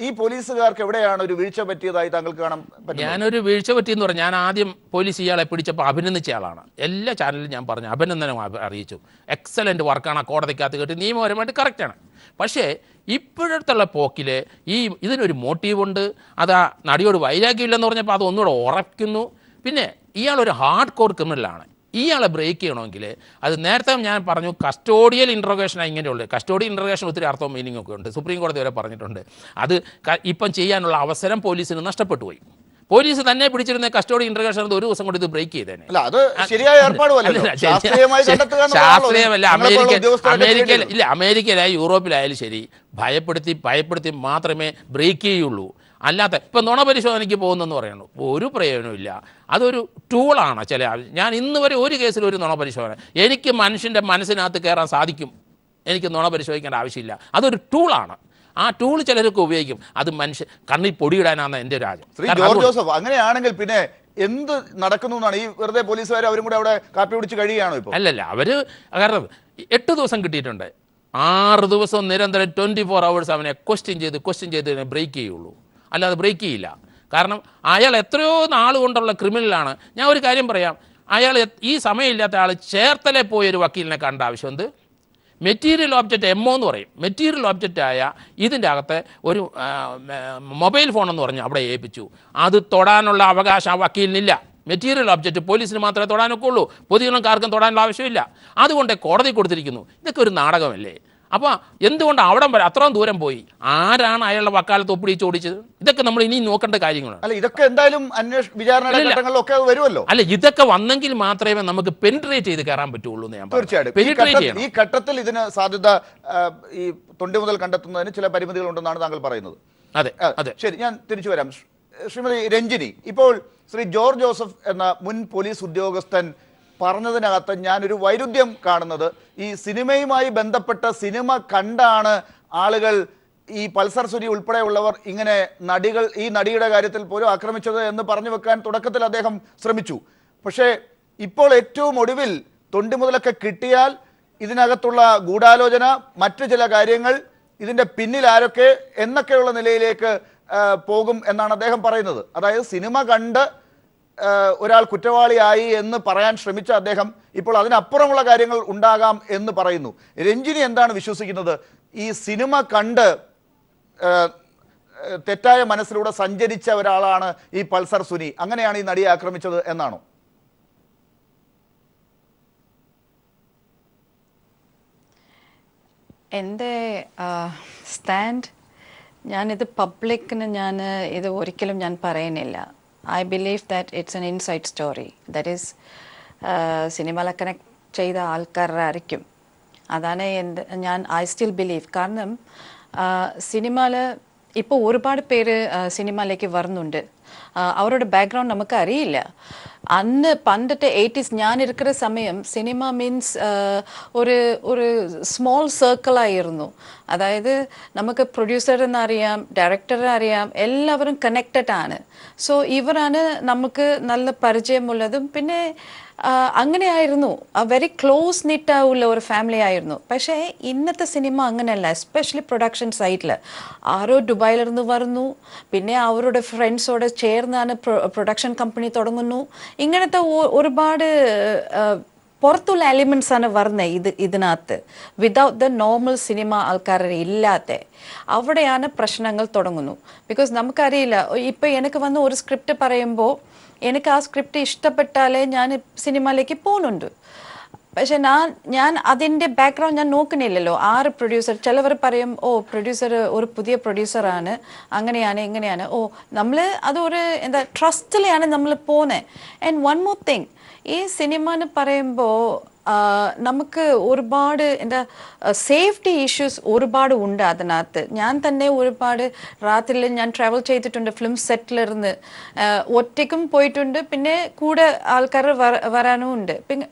ഈ പോലീസുകാർക്ക് എവിടെയാണ് ഒരു വീഴ്ച പറ്റിയതായി താങ്കൾക്ക് കാണാൻ പറ്റും? ഞാനൊരു വീഴ്ച പറ്റിയെന്ന് പറഞ്ഞാൽ, ഞാൻ ആദ്യം പോലീസ് ഇയാളെ പിടിച്ചപ്പോൾ അഭിനന്ദിച്ച ആളാണ്. എല്ലാ ചാനലിലും ഞാൻ പറഞ്ഞു, അഭിനന്ദനം അറിയിച്ചു. എക്സലൻറ്റ് വർക്കാണ്, കോടതിക്കകത്ത് കേട്ട് നിയമപരമായിട്ട് കറക്റ്റാണ്. പക്ഷേ ഇപ്പോഴത്തുള്ള പോക്കിൽ ഇതിനൊരു മോട്ടീവുണ്ട്. അത് ആ നടിയോട് വൈരാഗ്യമില്ലെന്ന് പറഞ്ഞപ്പോൾ അത് ഒന്നുകൂടെ ഉറയ്ക്കുന്നു. പിന്നെ ഇയാളൊരു ഹാർഡ് കോർ ക്രിമിനലാണ്. ഇയാളെ ബ്രേക്ക് ചെയ്യണമെങ്കിൽ അത് നേരത്തെ ഞാൻ പറഞ്ഞു, കസ്റ്റോഡിയൽ ഇൻട്രോഗേഷനാണ് ഇങ്ങനെയുള്ളത്. കസ്റ്റോഡിയൽ ഇൻട്രോഗേഷൻ ഒത്തിരി അർത്ഥവും മീനിങ്ങും ഒക്കെ ഉണ്ട്. സുപ്രീം കോടതി വരെ പറഞ്ഞിട്ടുണ്ട്. അത് ഇപ്പം ചെയ്യാനുള്ള അവസരം പോലീസിന് നഷ്ടപ്പെട്ടു പോയി. പോലീസ് തന്നെ പിടിച്ചിരുന്ന കസ്റ്റോഡി ഇൻട്രോഗേഷൻ ഒരു ദിവസം കൊണ്ട് ഇത് ബ്രേക്ക് ചെയ്തേനെ. ശാസ്ത്രീയമല്ല. അമേരിക്കയിലായാലും യൂറോപ്പിലായാലും ശരി, ഭയപ്പെടുത്തി മാത്രമേ ബ്രേക്ക് ചെയ്യുള്ളൂ. അല്ലാത്ത ഇപ്പം നുണ പരിശോധനയ്ക്ക് പോകുന്നെന്ന് പറയുന്നു, ഒരു പ്രയോജനമില്ല. അതൊരു ടൂളാണ്. ഞാൻ ഇന്ന് വരെ ഒരു കേസിൽ ഒരു നുണ പരിശോധന, എനിക്ക് മനുഷ്യൻ്റെ മനസ്സിനകത്ത് കയറാൻ സാധിക്കും. എനിക്ക് നുണ പരിശോധിക്കേണ്ട ആവശ്യമില്ല. അതൊരു ടൂളാണ്. ആ ടൂൾ ചിലരൊക്കെ ഉപയോഗിക്കും. അത് മനുഷ്യ കണ്ണിൽ പൊടിയിടാനാണ് എൻ്റെ ഒരു ആഗ്രഹം. ശ്രീ ജോർജ് ജോസഫ്, അങ്ങനെയാണെങ്കിൽ പിന്നെ എന്ത് നടക്കുന്നു എന്നാണ്? ഈ വെറുതെ പോലീസുകാർ അവരും കൂടെ അവിടെ കാപ്പി പിടിച്ച് കഴിയുകയാണോ ഇപ്പോൾ? അല്ലല്ല, അവർ കാരണം 8 ദിവസം കിട്ടിയിട്ടുണ്ട്. 6 ദിവസം നിരന്തരം 24 hours അവനെ ക്വസ്റ്റ്യൻ ചെയ്ത് ബ്രേക്ക് ചെയ്യുള്ളൂ. അല്ലാതെ ബ്രേക്ക് ചെയ്യില്ല. കാരണം അയാൾ എത്രയോ നാൾ കൊണ്ടുള്ള ക്രിമിനലാണ്. ഞാൻ ഒരു കാര്യം പറയാം, അയാൾ ഈ സമയമില്ലാത്ത ആൾ ചേർത്തലെ പോയൊരു വക്കീലിനെ കണ്ട ആവശ്യം എന്ത്? മെറ്റീരിയൽ ഓബ്ജക്റ്റ് MO എന്ന് പറയും. മെറ്റീരിയൽ ഒബ്ജക്റ്റായ ഇതിൻ്റെ അകത്ത് ഒരു മൊബൈൽ ഫോണെന്ന് പറഞ്ഞ് അവിടെ ഏൽപ്പിച്ചു. അത് തൊടാനുള്ള അവകാശം ആ വക്കീലിനില്ല. മെറ്റീരിയൽ ഒബ്ജക്റ്റ് പോലീസിന് മാത്രമേ തൊടാനൊക്കെ ഉള്ളൂ. പൊതുജനക്കാർക്കും തൊടാനുള്ള ആവശ്യമില്ല. അതുകൊണ്ട് കോടതി കൊടുത്തിരിക്കുന്നു. ഇതൊക്കെ ഒരു നാടകമല്ലേ? അപ്പോൾ എന്തുകൊണ്ട് അവിടെ വരെ അത്രയും ദൂരം പോയി? ആരാണ് അയാളുടെ വക്കാലത്ത് ഒപ്പിടിച്ച് ഓടിച്ചത്? ഇതൊക്കെ നമ്മൾ ഇനി നോക്കേണ്ട കാര്യങ്ങളാണ്. അല്ല, ഇതൊക്കെ എന്തായാലും വിചാരണ ഘട്ടങ്ങളിലൊക്കെ അത് വരുമല്ലോ. അല്ല, ഇതൊക്കെ വന്നെങ്കിൽ മാത്രമേ നമുക്ക് പെനിട്രേറ്റ് ചെയ്ത് കയറാൻ പറ്റുള്ളൂ എന്ന് ഞാൻ തീർച്ചയായിട്ടും. ഈ ഘട്ടത്തിൽ ഇതിന് സാധ്യത ഈ തൊണ്ടി മുതൽ കണ്ടെത്തുന്നതിന് ചില പരിമിതികൾ ഉണ്ടെന്നാണ് താങ്കൾ പറയുന്നത്. അതെ അതെ. ശരി, ഞാൻ തിരിച്ചു വരാം. ശ്രീമതി രഞ്ജിനി, ഇപ്പോൾ ശ്രീ ജോർജ് ജോസഫ് എന്ന മുൻ പോലീസ് ഉദ്യോഗസ്ഥൻ പറഞ്ഞതിനകത്ത് ഞാനൊരു വൈരുദ്ധ്യം കാണുന്നത്, ഈ സിനിമയുമായി ബന്ധപ്പെട്ട സിനിമ കണ്ടാണ് ആളുകൾ ഈ പൾസർ സുനി ഉൾപ്പെടെയുള്ളവർ ഇങ്ങനെ ഈ നടിയുടെ കാര്യത്തിൽ പോലും ആക്രമിച്ചത് എന്ന് പറഞ്ഞു വെക്കാൻ തുടക്കത്തിൽ അദ്ദേഹം ശ്രമിച്ചു. പക്ഷേ ഇപ്പോൾ ഏറ്റവും ഒടുവിൽ തൊണ്ടി മുതലൊക്കെ കിട്ടിയാൽ ഇതിനകത്തുള്ള ഗൂഢാലോചന, മറ്റു ചില കാര്യങ്ങൾ, ഇതിൻ്റെ പിന്നിൽ ആരൊക്കെ എന്നൊക്കെയുള്ള നിലയിലേക്ക് പോകും എന്നാണ് അദ്ദേഹം പറയുന്നത്. അതായത് സിനിമ കണ്ട് ഒരാൾ കുറ്റവാളിയായി എന്ന് പറയാൻ ശ്രമിച്ച അദ്ദേഹം ഇപ്പോൾ അതിനപ്പുറമുള്ള കാര്യങ്ങൾ ഉണ്ടാകാം എന്ന് പറയുന്നു. രഞ്ജിനി എന്താണ് വിശ്വസിക്കുന്നത്? ഈ സിനിമ കണ്ട് തെറ്റായ മനസ്സിലൂടെ സഞ്ചരിച്ച ഒരാളാണ് ഈ പൾസർ സുനി, അങ്ങനെയാണ് ഈ നടിയെ ആക്രമിച്ചത് എന്നാണോ? എൻ്റെ സ്റ്റാൻഡ്, ഞാനിത് പബ്ലിക്കിന് ഇത് ഒരിക്കലും ഞാൻ പറയുന്നില്ല. I believe that it's an inside story. That is സിനിമയിലെ കണക്ട് ചെയ്ത ആൾക്കാരായിരിക്കും. അതാണ് ഐ സ്റ്റിൽ ബിലീവ്. കാരണം സിനിമയിൽ ഇപ്പോൾ ഒരുപാട് പേര് സിനിമയിലേക്ക് വരുന്നുണ്ട്. അവരുടെ ബാക്ക്ഗ്രൗണ്ട് നമുക്ക് അറിയില്ല. പണ്ടത്തെ 80s ഞാൻ ഇരിക്കുന്ന സമയം സിനിമ മീൻസ് ഒരു സ്മോൾ സർക്കിളായിരുന്നു. അതായത് നമുക്ക് പ്രൊഡ്യൂസറിനെ അറിയാം, ഡയറക്ടറെ അറിയാം, എല്ലാവരും കണക്റ്റഡ് ആണ്. സോ ഇവരാണ് നമുക്ക് നല്ല പരിചയമുള്ളതും. പിന്നെ അങ്ങനെയായിരുന്നു, വെരി ക്ലോസ് നിറ്റായുള്ള ഒരു ഫാമിലി ആയിരുന്നു. പക്ഷേ ഇന്നത്തെ സിനിമ അങ്ങനെയല്ല. എസ്പെഷ്യലി പ്രൊഡക്ഷൻ സൈഡിൽ ആരോ ദുബായിലിരുന്ന് വരുന്നു, പിന്നെ അവരുടെ ഫ്രണ്ട്സോട് ചേർന്നാണ് പ്രൊഡക്ഷൻ കമ്പനി തുടങ്ങുന്നു. ഇങ്ങനത്തെ ഒരുപാട് പുറത്തുള്ള എലിമെൻറ്റ്സ് ആണ് വരുന്നത് ഇതിനകത്ത്. വിതൗട്ട് ദ നോർമൽ സിനിമ ആൾക്കാരെ ഇല്ലാതെ അവിടെയാണ് പ്രശ്നങ്ങൾ തുടങ്ങുന്നു. ബിക്കോസ് നമുക്കറിയില്ല, ഇപ്പം എനിക്ക് വന്ന് ഒരു സ്ക്രിപ്റ്റ് പറയുമ്പോൾ എനിക്ക് ആ സ്ക്രിപ്റ്റ് ഇഷ്ടപ്പെട്ടാലേ ഞാൻ സിനിമയിലേക്ക് പോകുന്നുണ്ട്. പക്ഷെ ഞാൻ അതിൻ്റെ ബാക്ക്ഗ്രൗണ്ട് ഞാൻ നോക്കുന്നില്ലല്ലോ. ആറ് പ്രൊഡ്യൂസർ, ചിലവർ പറയും പ്രൊഡ്യൂസർ ഒരു പുതിയ പ്രൊഡ്യൂസറാണ്, അങ്ങനെയാണ് ഇങ്ങനെയാണ്. നമ്മൾ അതൊരു ട്രസ്റ്റിലെയാണ് നമ്മൾ പോകുന്നത്. ആൻഡ് വൺ മോർ തിങ്, ഈ സിനിമ എന്ന് പറയുമ്പോൾ നമുക്ക് ഒരുപാട് സേഫ്റ്റി ഇഷ്യൂസ് ഒരുപാട് ഉണ്ട് അതിനകത്ത്. ഞാൻ തന്നെ ഒരുപാട് രാത്രിയിൽ ഞാൻ ട്രാവൽ ചെയ്തിട്ടുണ്ട്. ഫിലിം സെറ്റിലിരുന്ന് ഒറ്റയ്ക്കും പോയിട്ടുണ്ട്, പിന്നെ കൂടെ ആൾക്കാർ വരാനും ഉണ്ട്. പിന്നെ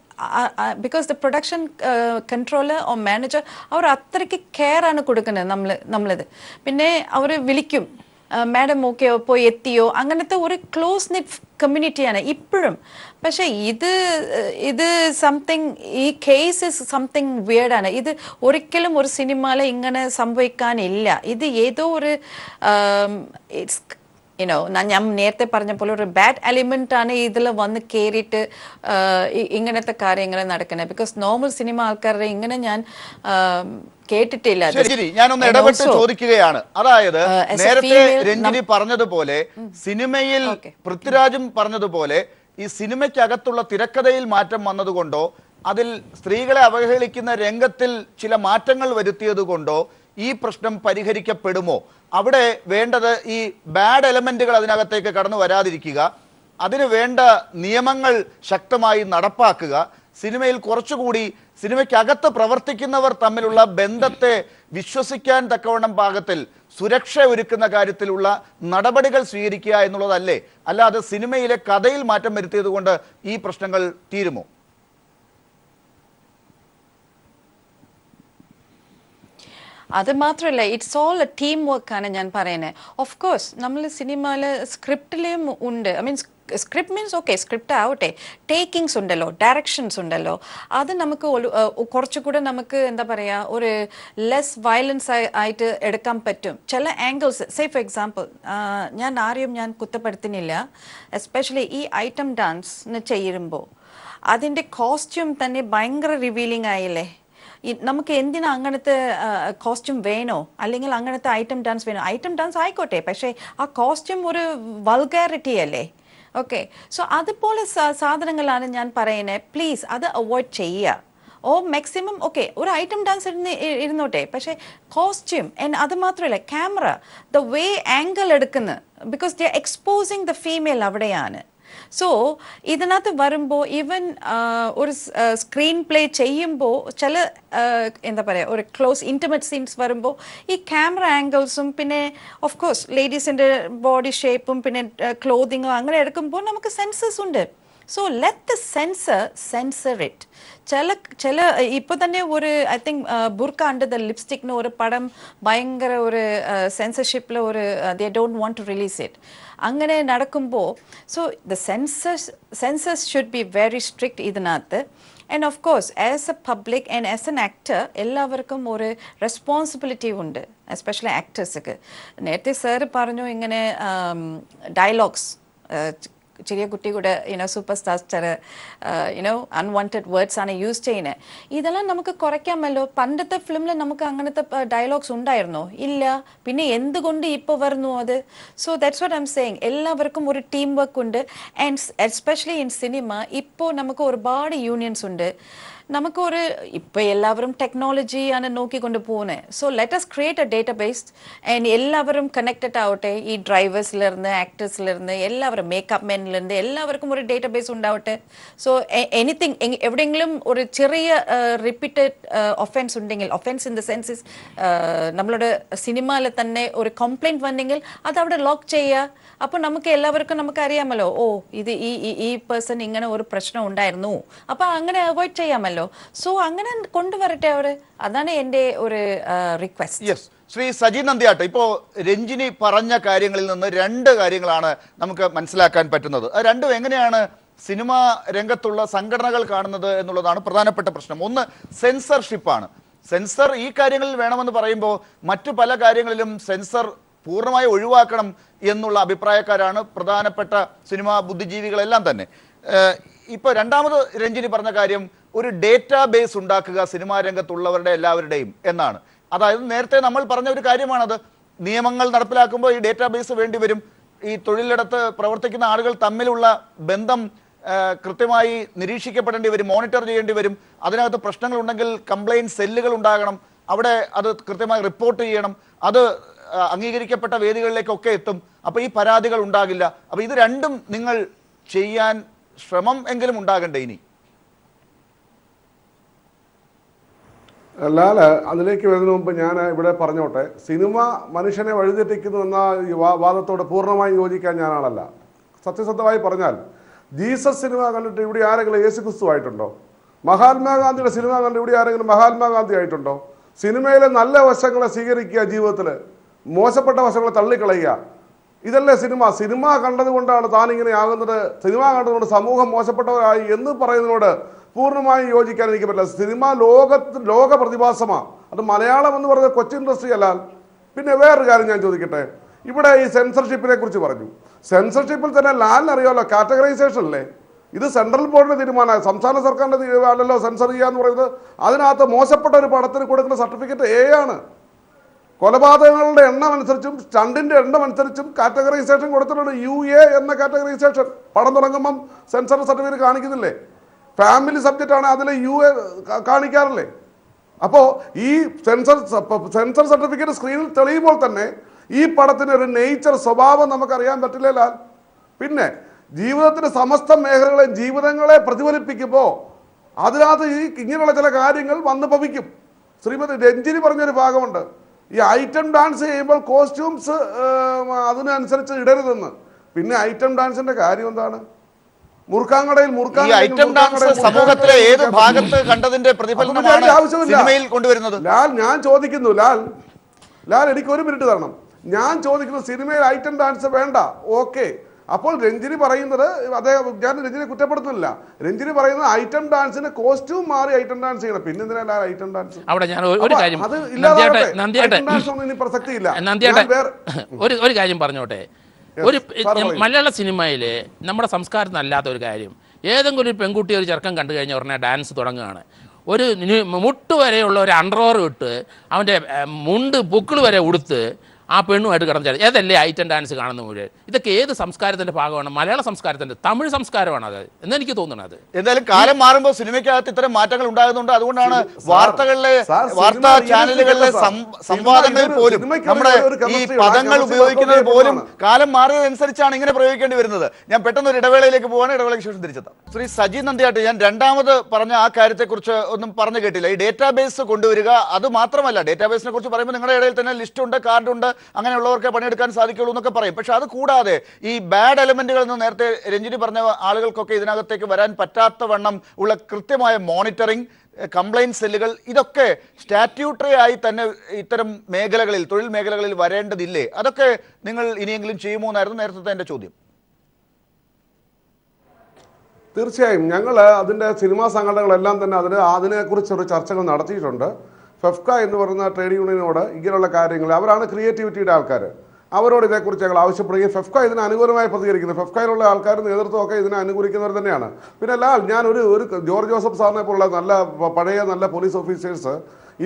because the production controller or manager അവർ അത്രയ്ക്ക് കെയർ ആണ് കൊടുക്കുന്നത് നമ്മളിത്. പിന്നെ അവർ വിളിക്കും, മാഡം ഓക്കെ പോയി എത്തിയോ, അങ്ങനത്തെ ഒരു ക്ലോസ് നെറ്റ് കമ്മ്യൂണിറ്റിയാണ് ഇപ്പോഴും. പക്ഷേ ഇത് സംതിങ്, ഈ കേസ് ഇസ് സംതിങ് വിയർഡാണ്. ഇത് ഒരിക്കലും ഒരു സിനിമയിൽ ഇങ്ങനെ സംഭവിക്കാനില്ല. ഇത് ഏതോ ഒരു ഇറ്റ്സ് ഞാൻ നേരത്തെ പറഞ്ഞ പോലെ ഒരു ബാഡ് എലിമെന്റ് ആണ് ഇതിൽ വന്ന് കയറിയിട്ട് ഇങ്ങനത്തെ കാര്യങ്ങൾ നടക്കുന്നത്. ബിക്കോസ് നോർമൽ സിനിമ ആൾക്കാരുടെ ഇങ്ങനെ ഞാൻ കേട്ടിട്ടില്ല. ഞാനൊന്ന് ഇടപെട്ട് ചോദിക്കുകയാണ്. അതായത് നേരത്തെ രഞ്ജിനി പറഞ്ഞതുപോലെ, സിനിമയിൽ പൃഥ്വിരാജും പറഞ്ഞതുപോലെ, ഈ സിനിമയ്ക്കകത്തുള്ള തിരക്കഥയിൽ മാറ്റം വന്നതുകൊണ്ടോ അതിൽ സ്ത്രീകളെ അവഹേളിക്കുന്ന രംഗത്തിൽ ചില മാറ്റങ്ങൾ വരുത്തിയത് കൊണ്ടോ ഈ പ്രശ്നം പരിഹരിക്കപ്പെടുമോ? അവിടെ വേണ്ടത് ഈ ബാഡ് എലമെന്റുകൾ അതിനകത്തേക്ക് കടന്നു വരാതിരിക്കുക, അതിന് വേണ്ട നിയമങ്ങൾ ശക്തമായി നടപ്പാക്കുക, സിനിമയിൽ കുറച്ചുകൂടി സിനിമയ്ക്കകത്ത് പ്രവർത്തിക്കുന്നവർ തമ്മിലുള്ള ബന്ധത്തെ വിശ്വസിക്കാൻ തക്കവണ്ണം പാകത്തിൽ സുരക്ഷ ഒരുക്കുന്ന കാര്യത്തിലുള്ള നടപടികൾ സ്വീകരിക്കുക എന്നുള്ളതല്ലേ? അല്ലാതെ സിനിമയിലെ കഥയിൽ മാറ്റം വരുത്തിയത് കൊണ്ട് ഈ പ്രശ്നങ്ങൾ തീരുമോ? അത് മാത്രമല്ല, ഇറ്റ്സ് ഓൾ എ ടീം വർക്കാണ് ഞാൻ പറയുന്നത്. ഓഫ് കോഴ്സ് നമ്മൾ സിനിമയിൽ സ്ക്രിപ്റ്റിലും ഉണ്ട്. I mean script means okay, script ആവട്ടെ, ടേക്കിങ്സ് ഉണ്ടല്ലോ, ഡയറക്ഷൻസ് ഉണ്ടല്ലോ, അത് നമുക്ക് കുറച്ചുകൂടെ നമുക്ക് ഒരു ലെസ് വയലൻസ് ആയിട്ട് എടുക്കാൻ പറ്റും. ചില ആംഗിൾസ്, സേ ഫോർ എക്സാമ്പിൾ, ഞാൻ കുറ്റപ്പെടുത്തുന്നില്ല, എസ്പെഷ്യലി ഈ ഐറ്റം ഡാൻസ് ചെയ്യുമ്പോൾ അതിൻ്റെ കോസ്റ്റ്യൂം തന്നെ ഭയങ്കര റിവീലിംഗ് ആയില്ലേ. നമുക്ക് എന്തിനാ അങ്ങനത്തെ കോസ്റ്റ്യൂം വേണോ, അല്ലെങ്കിൽ അങ്ങനത്തെ ഐറ്റം ഡാൻസ് വേണോ? ഐറ്റം ഡാൻസ് ആയിക്കോട്ടെ, പക്ഷേ ആ കോസ്റ്റ്യൂം ഒരു വൾഗാരിറ്റി അല്ലേ? ഓക്കെ, സോ അതുപോലെ സാധനങ്ങളാണ് ഞാൻ പറയുന്നത്. പ്ലീസ് അത് അവോയ്ഡ് ചെയ്യുക. ഓ മാക്സിമം ഓക്കെ ഒരു ഐറ്റം ഡാൻസ് ഇരുന്നോട്ടെ, പക്ഷേ കോസ്റ്റ്യൂം അത് മാത്രമല്ല ക്യാമറ ദ വേ ആംഗിൾ എടുക്കുന്നത്, because they are exposing the female അവിടെയാണ്. സോ ഇതിനകത്ത് വരുമ്പോൾ ഈവൻ ഒരു സ്ക്രീൻ പ്ലേ ചെയ്യുമ്പോൾ ചില എന്താ പറയുക ഒരു ക്ലോസ് ഇൻറ്റിമേറ്റ് സീൻസ് വരുമ്പോൾ ഈ ക്യാമറ ആംഗിൾസും പിന്നെ ഓഫ് കോഴ്സ് ലേഡീസിൻ്റെ ബോഡി ഷേപ്പും പിന്നെ ക്ലോത്തിങ്ങും അങ്ങനെ എടുക്കുമ്പോൾ നമുക്ക് സെൻസസ് ഉണ്ട്. So let the censor it. ചില ഇപ്പോൾ തന്നെ ഒരു I think burqa under the ലിപ്സ്റ്റിക്ന് ഒരു പടം ഭയങ്കര ഒരു സെൻസർഷിപ്പിൽ ഒരു they don't want to release it. അങ്ങനെ നടക്കുമ്പോൾ so the censors should be very strict ഇതിനകത്ത്. And of course as a public and as an actor എല്ലാവർക്കും ഒരു റെസ്പോൺസിബിലിറ്റി ഉണ്ട്, എസ്പെഷ്യലി ആക്ടേഴ്സൊക്കെ. നേരത്തെ സാറ് പറഞ്ഞു ഇങ്ങനെ ഡയലോഗ്സ് ചെറിയ കുട്ടി കൂടെ സൂപ്പർ സ്റ്റാർ അൺവാണ്ടഡ് വേർഡ്സ് ആണ് യൂസ് ചെയ്യുന്നത്. ഇതെല്ലാം നമുക്ക് കുറയ്ക്കാമല്ലോ. പണ്ടത്തെ ഫിലിമിൽ നമുക്ക് അങ്ങനത്തെ ഡയലോഗ്സ് ഉണ്ടായിരുന്നോ? ഇല്ല. പിന്നെ എന്തുകൊണ്ട് ഇപ്പോൾ വരുന്നു അത്? So that's what I M saying. എല്ലാവർക്കും ഒരു ടീം വർക്ക് ഉണ്ട്. ആൻഡ് എസ്പെഷ്യലി ഇൻ സിനിമ ഇപ്പോൾ നമുക്ക് ഒരുപാട് യൂണിയൻസ് ഉണ്ട്. നമുക്കൊരു ഇപ്പോൾ എല്ലാവരും ടെക്നോളജിയാണ് നോക്കിക്കൊണ്ട് പോകുന്നത്. So let us create A database and എല്ലാവരും കണക്റ്റഡ് ആവട്ടെ. ഈ ഡ്രൈവേഴ്സിലിരുന്ന് ആക്ടേഴ്സിലിരുന്ന് എല്ലാവരും മേക്കപ്പ് മെനിലിருந்து എല്ലാവർക്കും ഒരു ഡേറ്റാബേസ് ഉണ്ടാവട്ടെ. സോ എനിത്തിങ് എവിടെയെങ്കിലും ഒരു ചെറിയ റിപ്പീറ്റഡ് ഒഫൻസ് ഉണ്ടെങ്കിൽ, ഒഫൻസ് ഇൻ ദ സെൻസസ് നമ്മളുടെ സിനിമയിൽ തന്നെ ഒരു കംപ്ലൈൻറ്റ് വന്നെങ്കിൽ അതവിടെ ലോക്ക് ചെയ്യുക. അപ്പോൾ നമുക്ക് എല്ലാവർക്കും നമുക്ക് അറിയാമല്ലോ, ഓ ഇത് ഈ പേഴ്സൺ ഇങ്ങനെ ഒരു പ്രശ്നം ഉണ്ടായിരുന്നു, അപ്പോൾ അങ്ങനെ അവോയ്ഡ് ചെയ്യാമല്ലോ. സോ അങ്ങനെ കൊണ്ടുവരട്ടെ അവർ. അതാണ് എൻ്റെ ഒരു റിക്വസ്റ്റ്. യെസ്, ശ്രീ സജി നന്ദിയാട്ട്, ഇപ്പോൾ രഞ്ജിനി പറഞ്ഞ കാര്യങ്ങളിൽ നിന്ന് രണ്ട് കാര്യങ്ങളാണ് നമുക്ക് മനസ്സിലാക്കാൻ പറ്റുന്നത്. അത് രണ്ടും എങ്ങനെയാണ് സിനിമാ രംഗത്തുള്ള സംഘടനകൾ കാണുന്നത് എന്നുള്ളതാണ് പ്രധാനപ്പെട്ട പ്രശ്നം. ഒന്ന് സെൻസർഷിപ്പാണ്. സെൻസർ ഈ കാര്യങ്ങളിൽ വേണമെന്ന് പറയുമ്പോൾ മറ്റു പല കാര്യങ്ങളിലും സെൻസർ പൂർണ്ണമായി ഒഴിവാക്കണം എന്നുള്ള അഭിപ്രായക്കാരാണ് പ്രധാനപ്പെട്ട സിനിമാ ബുദ്ധിജീവികളെല്ലാം തന്നെ. ഇപ്പോൾ രണ്ടാമത് രഞ്ജിനി പറഞ്ഞ കാര്യം ഒരു ഡേറ്റാ ബേസ് ഉണ്ടാക്കുക സിനിമാ രംഗത്തുള്ളവരുടെ എല്ലാവരുടെയും എന്നാണ്. അതായത് നേരത്തെ നമ്മൾ പറഞ്ഞ ഒരു കാര്യമാണത്. നിയമങ്ങൾ നടപ്പിലാക്കുമ്പോൾ ഈ ഡേറ്റാ ബേസ് വേണ്ടി വരും. ഈ തൊഴിലിടത്ത് പ്രവർത്തിക്കുന്ന ആളുകൾ തമ്മിലുള്ള ബന്ധം കൃത്യമായി നിരീക്ഷിക്കപ്പെടേണ്ടി വരും, മോണിറ്റർ ചെയ്യേണ്ടി വരും. അതിനകത്ത് പ്രശ്നങ്ങളുണ്ടെങ്കിൽ കംപ്ലയിൻറ്റ് സെല്ലുകൾ ഉണ്ടാകണം, അവിടെ അത് കൃത്യമായി റിപ്പോർട്ട് ചെയ്യണം, അത് അംഗീകരിക്കപ്പെട്ട വേദികളിലേക്കൊക്കെ എത്തും. അപ്പോൾ ഈ പരാതികൾ ഉണ്ടാകില്ല. അപ്പോൾ ഇത് രണ്ടും നിങ്ങൾ ചെയ്യാൻ ശ്രമം എങ്കിലും ഉണ്ടാകണ്ടേ ഇനി? ലാല്, അതിലേക്ക് വരുന്നതിന് മുമ്പ് ഞാൻ ഇവിടെ പറഞ്ഞോട്ടെ, സിനിമ മനുഷ്യനെ വഴിതെറ്റിക്കുന്നു എന്ന വാദത്തോട് പൂർണ്ണമായും യോജിക്കാൻ ഞാനാളല്ല. സത്യസന്ധമായി പറഞ്ഞാൽ ജീസസ് സിനിമ കണ്ടിട്ട് ഇവിടെ ആരെങ്കിലും യേശു ക്രിസ്തു ആയിട്ടുണ്ടോ? മഹാത്മാഗാന്ധിയുടെ സിനിമ കണ്ടിട്ട് ഇവിടെ ആരെങ്കിലും മഹാത്മാഗാന്ധി ആയിട്ടുണ്ടോ? സിനിമയിലെ നല്ല വശങ്ങളെ സ്വീകരിക്കുക, ജീവിതത്തിൽ മോശപ്പെട്ട വശങ്ങളെ തള്ളിക്കളയുക, ഇതല്ലേ സിനിമ. സിനിമ കണ്ടതുകൊണ്ടാണ് താനിങ്ങനെ ആകുന്നത്, സിനിമ കണ്ടതുകൊണ്ട് സമൂഹം മോശപ്പെട്ടവരായി എന്ന് പറയുന്നതിനോട് പൂർണ്ണമായും യോജിക്കാൻ എനിക്ക് പറ്റില്ല. സിനിമ ലോക പ്രതിഭാസമാണ്. അത് മലയാളം എന്ന് പറയുന്നത് കൊച്ചു ഇൻഡസ്ട്രി അല്ല. പിന്നെ വേറൊരു കാര്യം ഞാൻ ചോദിക്കട്ടെ, ഇവിടെ ഈ സെൻസർഷിപ്പിനെ കുറിച്ച് പറഞ്ഞു. സെൻസർഷിപ്പിൽ തന്നെ ലാലിനറിയാമല്ലോ, കാറ്റഗറൈസേഷൻ അല്ലേ ഇത്? സെൻട്രൽ ബോർഡിന്റെ തീരുമാനമാണ്, സംസ്ഥാന സർക്കാരിന്റെ തീരുമാനമല്ലോ സെൻസർ ചെയ്യുക എന്ന് പറയുന്നത്. അതിനകത്ത് മോശപ്പെട്ട ഒരു പടത്തിന് കൊടുക്കുന്ന സർട്ടിഫിക്കറ്റ് A ആണ്. കൊലപാതകങ്ങളുടെ എണ്ണം അനുസരിച്ചും സ്റ്റണ്ടിന്റെ എണ്ണം അനുസരിച്ചും കാറ്റഗറൈസേഷൻ കൊടുത്തിട്ടുണ്ട്. UA എന്ന കാറ്റഗറൈസേഷൻ പടം തുടങ്ങുമ്പം സെൻസർ സർട്ടിഫിക്കറ്റ് കാണിക്കുന്നില്ലേ? ഫാമിലി സബ്ജക്റ്റ് ആണ്, അതിൽ UA കാണിക്കാറില്ലേ? അപ്പോൾ ഈ സെൻസർ സർട്ടിഫിക്കറ്റ് സ്ക്രീനിൽ തെളിയുമ്പോൾ തന്നെ ഈ പടത്തിന് ഒരു നേച്ചർ, സ്വഭാവം നമുക്കറിയാൻ പറ്റില്ല. പിന്നെ ജീവിതത്തിന്റെ സമസ്ത മേഖലകളെയും ജീവിതങ്ങളെ പ്രതിഫലിപ്പിക്കുമ്പോൾ അതിനകത്ത് ഈ ഇങ്ങനെയുള്ള ചില കാര്യങ്ങൾ വന്നു ഭവിക്കും. ശ്രീമതി രഞ്ജിനി പറഞ്ഞൊരു ഭാഗമുണ്ട്, ഈ ഐറ്റം ഡാൻസ് ചെയ്യുമ്പോൾ കോസ്റ്റ്യൂംസ് അതിനനുസരിച്ച് ഇടരുതെന്ന്. പിന്നെ ഐറ്റം ഡാൻസിന്റെ കാര്യം എന്താണ്? മുറുക്കാങ്കടയിൽ സമൂഹത്തിലെ ഏത് ഭാഗത്ത് കണ്ടതിന്റെ പ്രതിഫലനമാണ് സിനിമയിൽ കൊണ്ടുവരുന്നത്? ഞാൻ ചോദിക്കുന്നു, ലാൽ എനിക്ക് ഒരു മിനിറ്റ് തരണം. ഞാൻ ചോദിക്കുന്നു, സിനിമയിൽ ഐറ്റം ഡാൻസ് വേണ്ട, ഓക്കെ. അപ്പോൾ രഞ്ജിനി പറയുന്നത്, അദ്ദേഹം, ഞാൻ രഞ്ജിനെ കുറ്റപ്പെടുത്തുന്നില്ല, രഞ്ജിനി പറയുന്നത് ഐറ്റം ഡാൻസിന് കോസ്റ്റ്യൂം മാറി ഐറ്റം ഡാൻസ് ചെയ്യണം. പിന്നെ എന്തിനാ ഐറ്റം ഡാൻസ്? അവിടെ ഞാൻ ഒരു കാര്യം പ്രസക്തിയില്ല. ഒരു കാര്യം പറഞ്ഞോട്ടെ. ഒരു മലയാള സിനിമയിൽ നമ്മുടെ സംസ്കാരത്തിനല്ലാത്ത ഒരു കാര്യം, ഏതെങ്കിലും ഒരു പെൺകുട്ടി ഒരു ചെറുക്കം കണ്ടു കഴിഞ്ഞാൽ ഉടനെ ഡാൻസ് തുടങ്ങുകയാണ്. ഒരു മുട്ട് വരെയുള്ള ഒരു അണ്ടർവെയർ ഇട്ട് അവൻ്റെ മുണ്ട് പൊക്കിൾ വരെ ഉടുത്ത് ആ പെണ്ണുമായിട്ട് കിടന്നു ഏതല്ലേ ഐറ്റം ഡാൻസ് കാണുന്ന മുഴുവൻ. ഇതൊക്കെ ഏത് സംസ്കാരത്തിൻ്റെ ഭാഗമാണ്? മലയാള സംസ്കാരത്തിൻ്റെ, തമിഴ് സംസ്കാരമാണ് അത് എന്നെനിക്ക് തോന്നുന്നത്. എന്തായാലും കാലം മാറുമ്പോൾ സിനിമയ്ക്കകത്ത് ഇത്തരം മാറ്റങ്ങൾ ഉണ്ടാകുന്നുണ്ട്. അതുകൊണ്ടാണ് വാർത്തകളിലെ വാർത്താ ചാനലുകളിലെ സംവാദങ്ങളിൽ പോലും നമ്മുടെ ഈ പദങ്ങൾ ഉപയോഗിക്കുന്നത് പോലും കാലം മാറിയതനുസരിച്ചാണ് ഇങ്ങനെ പ്രയോഗിക്കേണ്ടി വരുന്നത്. ഞാൻ പെട്ടെന്ന് ഒരു ഇടവേളയിലേക്ക് പോവാണ്. ഇടവേളയ്ക്ക് ശേഷം തിരിച്ചെത്താം. ശ്രീ സജി നന്ദിയാട്ട്, ഞാൻ രണ്ടാമത് പറഞ്ഞ ആ കാര്യത്തെക്കുറിച്ച് ഒന്നും പറഞ്ഞു കേട്ടില്ല. ഈ ഡേറ്റാബേസ് കൊണ്ടുവരിക, അത് മാത്രമല്ല, ഡേറ്റാബേസിനെ കുറിച്ച് പറയുമ്പോൾ നിങ്ങളുടെ ഇടയിൽ തന്നെ ലിസ്റ്റ് ഉണ്ട്, കാർഡുണ്ട്, അങ്ങനെയുള്ളവർക്ക് പണിയെടുക്കാൻ സാധിക്കുള്ളൂ എന്നൊക്കെ പറയും. പക്ഷെ അത് കൂടാതെ ഈ ബാഡ് എലമെന്റുകൾ എന്ന് നേരത്തെ രഞ്ജിനി പറഞ്ഞ ആളുകൾക്കൊക്കെ ഇതിനകത്തേക്ക് വരാൻ പറ്റാത്ത വണ്ണം ഉള്ള കൃത്യമായ മോണിറ്ററിംഗ്, കംപ്ലൈന്റ് സെല്ലുകൾ, ഇതൊക്കെ സ്റ്റാറ്റ്യൂട്ടറി ആയി തന്നെ ഇത്തരം മേഖലകളിൽ, തൊഴിൽ മേഖലകളിൽ വരേണ്ടതില്ലേ? അതൊക്കെ നിങ്ങൾ ഇനിയെങ്കിലും ചെയ്യുമോ എന്നായിരുന്നു നേരത്തെ എൻ്റെ ചോദ്യം. തീർച്ചയായും ഞങ്ങൾ അതിൻ്റെ സിനിമാ സംഘടനകളെല്ലാം തന്നെ അതിനെക്കുറിച്ചൊരു ചർച്ചകൾ നടത്തിയിട്ടുണ്ട്. ഫെഫ്ക എന്ന് പറയുന്ന ട്രേഡ് യൂണിയനോട് ഇങ്ങനെയുള്ള കാര്യങ്ങൾ, അവരാണ് ക്രിയേറ്റിവിറ്റിയുടെ ആൾക്കാർ, അവരോട് ഇതേക്കുറിച്ച് ഞങ്ങൾ ആവശ്യപ്പെടുകയും ഫെഫ്ക ഇതിന് അനുകൂലമായി പ്രതികരിക്കുന്നു. ഫെഫ്കയിലുള്ള ആൾക്കാർ നേതൃത്വമൊക്കെ ഇതിനെ അനുകൂലിക്കുന്നവർ തന്നെയാണ്. പിന്നെ ഞാൻ ഒരു ജോർജ് ജോസഫ് സാറിനെ പോലുള്ള നല്ല പോലീസ് ഓഫീസേഴ്സ്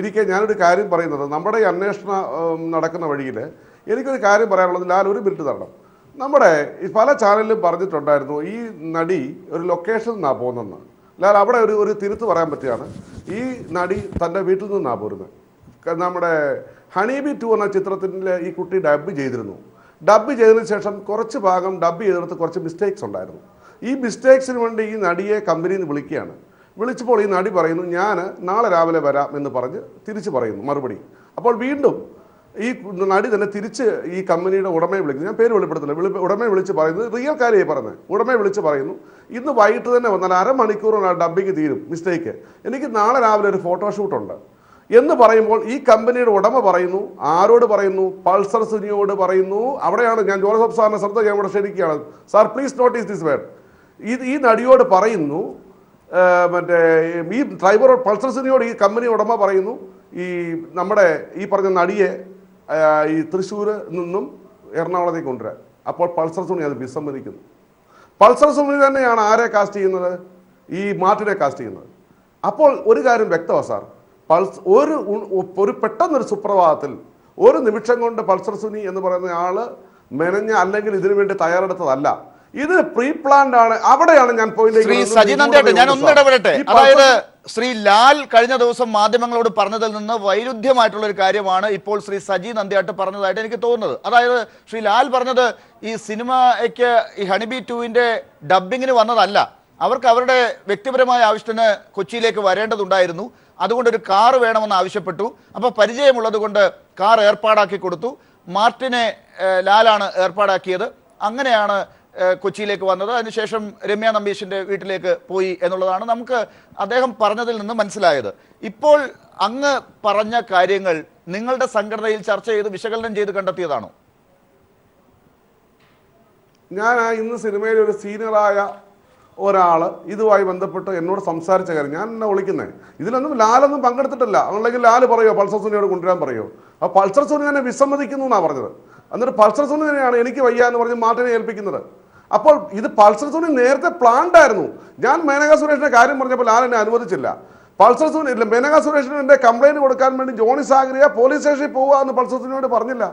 ഇരിക്കെ ഞാനൊരു കാര്യം പറയുന്നത്, നമ്മുടെ ഈ അന്വേഷണം നടക്കുന്ന വഴിയിൽ എനിക്കൊരു കാര്യം പറയാനുള്ളത്, ലാൽ ഒരു മിനിറ്റ് തരണം. നമ്മുടെ ഈ പല ചാനലിലും പറഞ്ഞിട്ടുണ്ടായിരുന്നു ഈ നടി ഒരു ലൊക്കേഷനിൽ നിന്നാണ് പോകുന്നതെന്ന്. ലാൽ അവിടെ ഒരു തിരുത്ത് പറയാൻ പറ്റുകയാണ്. ഈ നടി തൻ്റെ വീട്ടിൽ നിന്നാണ് പോരുന്നത്. നമ്മുടെ ഹണീബി 2 എന്ന ചിത്രത്തിൻ്റെ ഈ കുട്ടി ഡബ് ചെയ്തിരുന്നു. ഡബ് ചെയ്തതിന് ശേഷം കുറച്ച് ഭാഗം ഡബ് ചെയ്തെടുത്ത് കുറച്ച് മിസ്റ്റേക്സ് ഉണ്ടായിരുന്നു. ഈ മിസ്റ്റേക്സിന് വേണ്ടി ഈ നടിയെ കമ്പനിയിൽ നിന്ന് വിളിക്കുകയാണ്. വിളിച്ചപ്പോൾ ഈ നടി പറയുന്നു, ഞാൻ നാളെ രാവിലെ വരാം എന്ന് പറഞ്ഞ് തിരിച്ച് പറയുന്നു മറുപടി. അപ്പോൾ വീണ്ടും ഈ നടി തന്നെ തിരിച്ച് ഈ കമ്പനിയുടെ ഉടമയെ വിളിക്കുന്നു. ഞാൻ പേര് വെളിപ്പെടുത്തില്ല. ഉടമയെ വിളിച്ച് പറയുന്നത് റിയൽ കാര്യമായി പറഞ്ഞത്. ഉടമയെ വിളിച്ച് പറയുന്നു, ഇന്ന് വൈകിട്ട് തന്നെ വന്നാൽ അരമണിക്കൂറിനാണ് ഡബ്ബിങ് തീരും മിസ്റ്റേക്ക്, എനിക്ക് നാളെ രാവിലെ ഒരു ഫോട്ടോഷൂട്ടുണ്ട് എന്ന് പറയുമ്പോൾ ഈ കമ്പനിയുടെ ഉടമ പറയുന്നു, ആരോട് പറയുന്നു? പൾസർ സുനിയോട് പറയുന്നു. അവിടെയാണ് ഞാൻ ജോസഫ് സാറിന്റെ ശ്രദ്ധ ഞാൻ ഇവിടെ ക്ഷണിക്കുകയാണ്. Sir please notice this word. ഈ നടിയോട് പറയുന്നു, മറ്റേ ഈ ഡ്രൈവർ പൾസർ സുനിയോട് ഈ കമ്പനി ഉടമ പറയുന്നു, നമ്മുടെ ഈ പറഞ്ഞ നടിയെ ഈ തൃശ്ശൂർ നിന്നും എറണാകുളത്തേക്ക് കൊണ്ടുവരാൻ. അപ്പോൾ പൾസർ സുനി അത് വിസമ്മതിക്കുന്നു. പൾസർ സുനി തന്നെയാണ് ആരെ കാസ്റ്റ് ചെയ്യുന്നത്? ഈ മാർട്ടിനെ കാസ്റ്റ് ചെയ്യുന്നത്. അപ്പോൾ ഒരു കാര്യം വ്യക്തമാണ് സാർ, ഒരു പെട്ടെന്നൊരു സുപ്രഭാതത്തിൽ ഒരു നിമിഷം കൊണ്ട് പൾസർ സുനി എന്ന് പറയുന്ന ആള് മെനഞ്ഞ അല്ലെങ്കിൽ ഇതിനു വേണ്ടി തയ്യാറെടുത്തതല്ല, ഇത് പ്രീ പ്ലാൻഡ് ആണ്. അവിടെയാണ് ഞാൻ ഞാൻ ഒന്ന് ഇടപെടട്ടെ. അതായത് ശ്രീ ലാൽ കഴിഞ്ഞ ദിവസം മാധ്യമങ്ങളോട് പറഞ്ഞതിൽ നിന്ന് വൈരുദ്ധ്യമായിട്ടുള്ള ഒരു കാര്യമാണ് ഇപ്പോൾ ശ്രീ സജി നന്ദിയാട്ട് പറഞ്ഞതായിട്ട് എനിക്ക് തോന്നുന്നത്. അതായത് ശ്രീ ലാൽ പറഞ്ഞത് ഈ സിനിമയ്ക്ക് ഈ ഹണിബി 2-ന്റെ ഡബ്ബിങ്ങിന് വന്നതല്ല, അവർക്ക് അവരുടെ വ്യക്തിപരമായ ആവശ്യത്തിന് കൊച്ചിയിലേക്ക് വരേണ്ടതുണ്ടായിരുന്നു, അതുകൊണ്ടൊരു കാർ വേണമെന്ന് ആവശ്യപ്പെട്ടു. അപ്പോൾ പരിചയമുള്ളത് കൊണ്ട് കാർ ഏർപ്പാടാക്കി കൊടുത്തു. മാർട്ടിനെ ലാലാണ് ഏർപ്പാടാക്കിയത്. അങ്ങനെയാണ് കൊച്ചിയിലേക്ക് വന്നത്. അതിനുശേഷം രമ്യ നമ്പീശിൻ്റെ വീട്ടിലേക്ക് പോയി എന്നുള്ളതാണ് നമുക്ക് അദ്ദേഹം പറഞ്ഞതിൽ നിന്ന് മനസ്സിലായത്. ഇപ്പോൾ അങ്ങ് പറഞ്ഞ കാര്യങ്ങൾ നിങ്ങളുടെ സംഘടനയിൽ ചർച്ച ചെയ്ത് വിശകലനം ചെയ്ത് കണ്ടെത്തിയതാണോ? ഞാൻ ഇന്ന് സിനിമയിൽ ഒരു സീനിയറായ ഒരാൾ ഇതുമായി ബന്ധപ്പെട്ട് എന്നോട് സംസാരിച്ച കാര്യം ഞാൻ എന്നെ വിളിക്കുന്നത്, ഇതിലൊന്നും ലാലൊന്നും പങ്കെടുത്തിട്ടില്ല. അല്ലെങ്കിൽ ലാല് പറയോ പൾസർ സുനിയോട് കൊണ്ടുവരാൻ പറയോ? ആ പൾസർ സുനി തന്നെ വിസമ്മതിക്കുന്നു എന്നാണ് പറഞ്ഞത്. എന്നിട്ട് പൾസർ സുനി തന്നെയാണ് എനിക്ക് വയ്യ എന്ന് പറഞ്ഞ് മാർട്ടിനെ ഏൽപ്പിക്കുന്നത്. അപ്പോൾ ഇത് പൾസർ സുനി നേരത്തെ പ്ലാൻഡ് ആയിരുന്നു. ഞാൻ മേനക സുരേഷിന്റെ കാര്യം പറഞ്ഞപ്പോൾ ലാൽ എന്നെ അനുവദിച്ചില്ല. പൾസർ സുനി ഇല്ല, മേനക സുരേഷിന് എന്റെ കംപ്ലൈന്റ് കൊടുക്കാൻ വേണ്ടി ജോണി സാഗരിയ പോലീസ് സ്റ്റേഷനിൽ പോവുക എന്ന് പൾസർ സുനിയോട് പറഞ്ഞില്ല.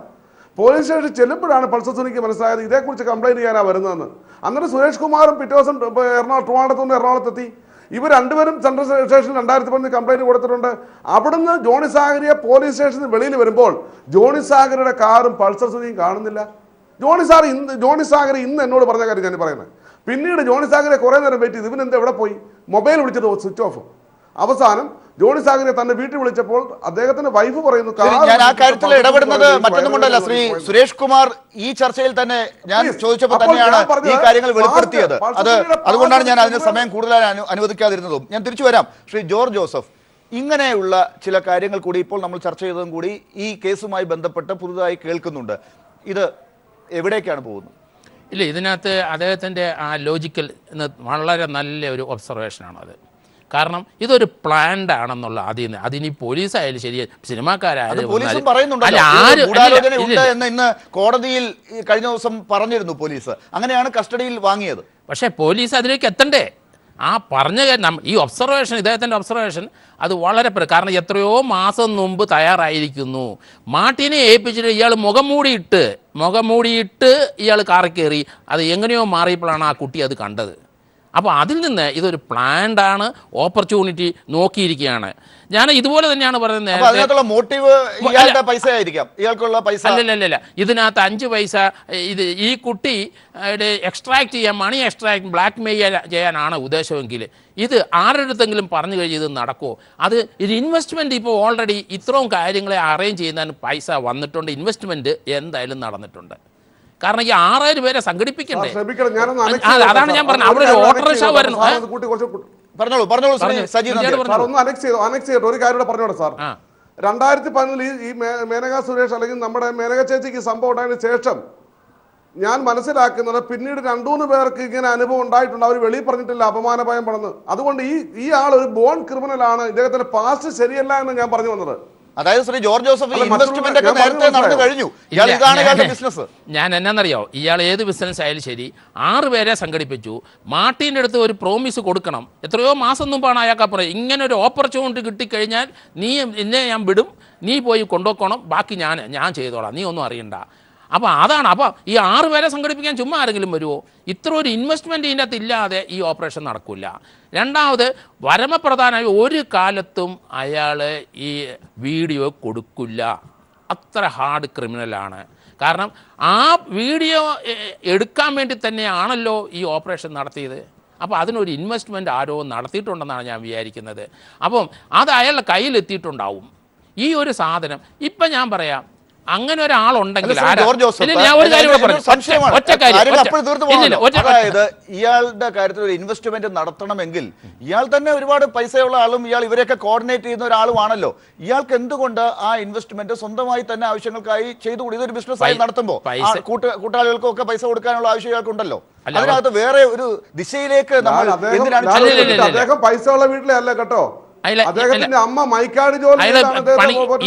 പോലീസ് സ്റ്റേഷനിൽ ചെല്ലുമ്പോഴാണ് പൾസർ സുനിക്ക് മനസ്സിലായത് ഇതേക്കുറിച്ച് കംപ്ലൈന്റ് ചെയ്യാനാണ് വരുന്നതെന്ന്. അന്നേരം സുരേഷ് കുമാറും പിറ്റേ ദിവസം ട്രിവാൻഡ്രത്തുനിന്ന് എറണാകുളത്തെത്തി. ഇവർ രണ്ടുപേരും സെൻട്രൽ സ്റ്റേഷനിൽ 2010 കംപ്ലൈന്റ് കൊടുത്തിട്ടുണ്ട്. അവിടുന്ന് ജോണി സാഗരിയ പോലീസ് സ്റ്റേഷനിൽ വെളിയിൽ വരുമ്പോൾ ജോണി സാഗരിയുടെ കാറും പൾസർ സുനിയും കാണുന്നില്ല. ജോണി സാഗർ ഇന്ന് എന്നോട് പറഞ്ഞ കാര്യം ഞാൻ പറയുന്നത്. പിന്നീട് ജോണി സാഗരെ കുറെ നേരം വെയിറ്റ് ചെയ്ത് ഇവനെന്താ എവിടെ പോയി, മൊബൈൽ വിളിച്ചിട്ട് സ്വിച്ച് ഓഫ്. അവസാനം ജോണി സാഗരെ തന്റെ വീട്ടിൽ വിളിച്ചപ്പോൾ അദ്ദേഹത്തിന്റെ വൈഫ് പറയുന്നു, ഞാൻ ആ കാര്യത്തിൽ ഇടപെടുന്നത് മറ്റൊന്നും കൊണ്ടല്ല. ശ്രീ സുരേഷ് കുമാർ ഈ ചർച്ചയിൽ തന്നെ ഞാൻ ചോദിച്ചപ്പോൾ തന്നെയാണ് ഈ കാര്യങ്ങൾ വെളിപ്പെടുത്തിയത്. അതുകൊണ്ടാണ് ഞാൻ അതിന് സമയം കൂടുതലായി അനുവദിക്കാതിരുന്നതും. ഞാൻ തിരിച്ചു വരാം. ശ്രീ ജോർജ് ജോസഫ്, ഇങ്ങനെയുള്ള ചില കാര്യങ്ങൾ കൂടി ഇപ്പോൾ നമ്മൾ ചർച്ച ചെയ്തതും കൂടി ഈ കേസുമായി ബന്ധപ്പെട്ട് പുതുതായി കേൾക്കുന്നുണ്ട്. ഇത് എവിടേക്കാണ് പോകുന്നത്? ഇല്ല, ഇതിനകത്ത് അദ്ദേഹത്തിൻ്റെ ആ ലോജിക്കൽ വളരെ നല്ല ഒരു ഒബ്സർവേഷനാണ് അത്. കാരണം ഇതൊരു പ്ലാൻഡ് ആണെന്നുള്ള അതിനി പോലീസായാലും ശരി, സിനിമാക്കാരായാലും ഇന്ന് കോടതിയിൽ കഴിഞ്ഞ ദിവസം പറഞ്ഞിരുന്നു പോലീസ് അങ്ങനെയാണ് കസ്റ്റഡിയിൽ വാങ്ങിയത്. പക്ഷേ പോലീസ് അതിലേക്ക് എത്തണ്ടേ? ആ പറഞ്ഞ ഈ ഒബ്സർവേഷൻ, ഇദ്ദേഹത്തിൻ്റെ ഒബ്സർവേഷൻ അത് വളരെ കാരണം എത്രയോ മാസം മുമ്പ് തയ്യാറായിരിക്കുന്നു. മാർട്ടിനെ ഏൽപ്പിച്ചിട്ട് ഇയാൾ മുഖം മൂടിയിട്ട് ഇയാൾ കാറിൽ കയറി. അത് എങ്ങനെയോ മാറിയപ്പോഴാണ് ആ കുട്ടി അത് കണ്ടത്. അപ്പോൾ അതിൽ നിന്ന് ഇതൊരു പ്ലാൻഡാണ്, ഓപ്പർച്യൂണിറ്റി നോക്കിയിരിക്കുകയാണ്. ഞാൻ ഇതുപോലെ തന്നെയാണ് പറയുന്നത്. മോട്ടീവ് ഇയാളുടെ പൈസ ആയിരിക്കാം, ഇയാൾക്കുള്ള പൈസ അല്ലല്ല. ഇതിനകത്ത് 5 പൈസ ഈ കുട്ടി എക്സ്ട്രാക്ട് ചെയ്യാൻ, മണി എക്സ്ട്രാക്ട് ബ്ലാക്ക് മെയിൽ ചെയ്യാനാണ് ഉദ്ദേശമെങ്കിൽ ഇത് ആരുടെടുത്തെങ്കിലും പറഞ്ഞു കഴിഞ്ഞ് ഇത് നടക്കുമോ? അത് ഇത് ഇൻവെസ്റ്റ്മെൻറ്റ് ഇപ്പോൾ ഓൾറെഡി ഇത്രയും കാര്യങ്ങളെ അറേഞ്ച് ചെയ്യുന്നതിന് പൈസ വന്നിട്ടുണ്ട്. ഇൻവെസ്റ്റ്മെൻറ്റ് എന്തായാലും നടന്നിട്ടുണ്ട്. കാരണം ഈ 6000 പേരെ സംഘടിപ്പിക്കണ്ടേ? അതാണ് ഞാൻ പറഞ്ഞത്. അവിടെ ഒരു ഓട്ടോറിക്ഷ വരുന്നു. പറഞ്ഞോളൂ സജി ഒരു കാര്യം പറഞ്ഞോട്ടെ സാർ. 2011 ഈ മേനക സുരേഷ് അല്ലെങ്കിൽ നമ്മുടെ മേനക ചേച്ചിക്ക് സംഭവം ഉണ്ടായതിനു ശേഷം ഞാൻ മനസ്സിലാക്കുന്നത് പിന്നീട് 2-3 പേർക്ക് ഇങ്ങനെ അനുഭവം ഉണ്ടായിട്ടുണ്ട്. അവർ വെളിയിൽ പറഞ്ഞിട്ടില്ല, അപമാനഭയം പറഞ്ഞ്. അതുകൊണ്ട് ഈ ആൾ ഒരു ബോൺ ക്രിമിനലാണ്, ഇദ്ദേഹത്തിന്റെ പാസ്റ്റ് ശരിയല്ല എന്ന് ഞാൻ പറഞ്ഞു വന്നത്. അതായത് ശ്രീ ജോർജ് ജോസഫ് ഇൻവെസ്റ്റ്മെന്റ് ഒക്കെ നേരത്തെ നടന്നു കഴിഞ്ഞു. ഇതാണ് ബിസിനസ്. ഞാൻ എന്നാന്നറിയോ, ഇയാൾ ഏത് ബിസിനസ് ആയാലും ശരി 6 പേരെ സംഘടിപ്പിച്ചു. മാർട്ടിൻ്റെ അടുത്ത് ഒരു പ്രോമിസ് കൊടുക്കണം. എത്രയോ മാസം മുമ്പാണ് അയാൾക്ക് പറയും, ഇങ്ങനെ ഒരു ഓപ്പർച്യൂണിറ്റി കിട്ടിക്കഴിഞ്ഞാൽ എന്നെ ഞാൻ വിടും, നീ പോയി കൊണ്ടുപോക്കണം, ബാക്കി ഞാൻ ചെയ്തോളാം, നീ ഒന്നും അറിയണ്ട. അപ്പോൾ അതാണ്. അപ്പോൾ ഈ 6 പേരെ സംഘടിപ്പിക്കാൻ ചുമ്മാ ആരെങ്കിലും വരുമോ? ഇത്ര ഒരു ഇൻവെസ്റ്റ്മെൻറ്റ് ഇതിൻ്റെ അകത്ത് ഇല്ലാതെ ഈ ഓപ്പറേഷൻ നടക്കില്ല. രണ്ടാമത്, പരമപ്രധാനമായി ഒരു കാലത്തും അയാൾ ഈ വീഡിയോ കൊടുക്കില്ല. അത്ര ഹാർഡ് ക്രിമിനലാണ്. കാരണം ആ വീഡിയോ എടുക്കാൻ വേണ്ടി തന്നെയാണല്ലോ ഈ ഓപ്പറേഷൻ നടത്തിയത്. അപ്പോൾ അതിനൊരു ഇൻവെസ്റ്റ്മെൻറ്റ് ആരോ നടത്തിയിട്ടുണ്ടെന്നാണ് ഞാൻ വിചാരിക്കുന്നത്. അപ്പം അത് അയാളുടെ കയ്യിലെത്തിയിട്ടുണ്ടാവും ഈ ഒരു സാധനം. ഇപ്പം ഞാൻ പറയാം, അങ്ങനെ ഒരാളുണ്ടെങ്കിൽ ഇയാളുടെ കാര്യത്തിൽ ഒരു ഇൻവെസ്റ്റ്മെന്റ് നടത്തണമെങ്കിൽ ഇയാൾ തന്നെ ഒരുപാട് പൈസയുള്ള ആളും ഇയാൾ ഇവരെയൊക്കെ കോർഡിനേറ്റ് ചെയ്യുന്ന ഒരാളുമാണല്ലോ. ഇയാൾക്ക് എന്തുകൊണ്ട് ആ ഇൻവെസ്റ്റ്മെന്റ് സ്വന്തമായി തന്നെ ആവശ്യങ്ങൾക്കായി ചെയ്തുകൂടി? ഇതൊരു ബിസിനസ് ആയി നടത്തുമ്പോൾ കൂട്ടാളികൾക്കൊക്കെ പൈസ കൊടുക്കാനുള്ള ആവശ്യം ഇയാൾക്കുണ്ടല്ലോ. അതിനകത്ത് വേറെ ഒരു ദിശയിലേക്ക് നമ്മൾ അദ്ദേഹം പൈസ ഉള്ള വീട്ടിലെ അല്ല കേട്ടോ.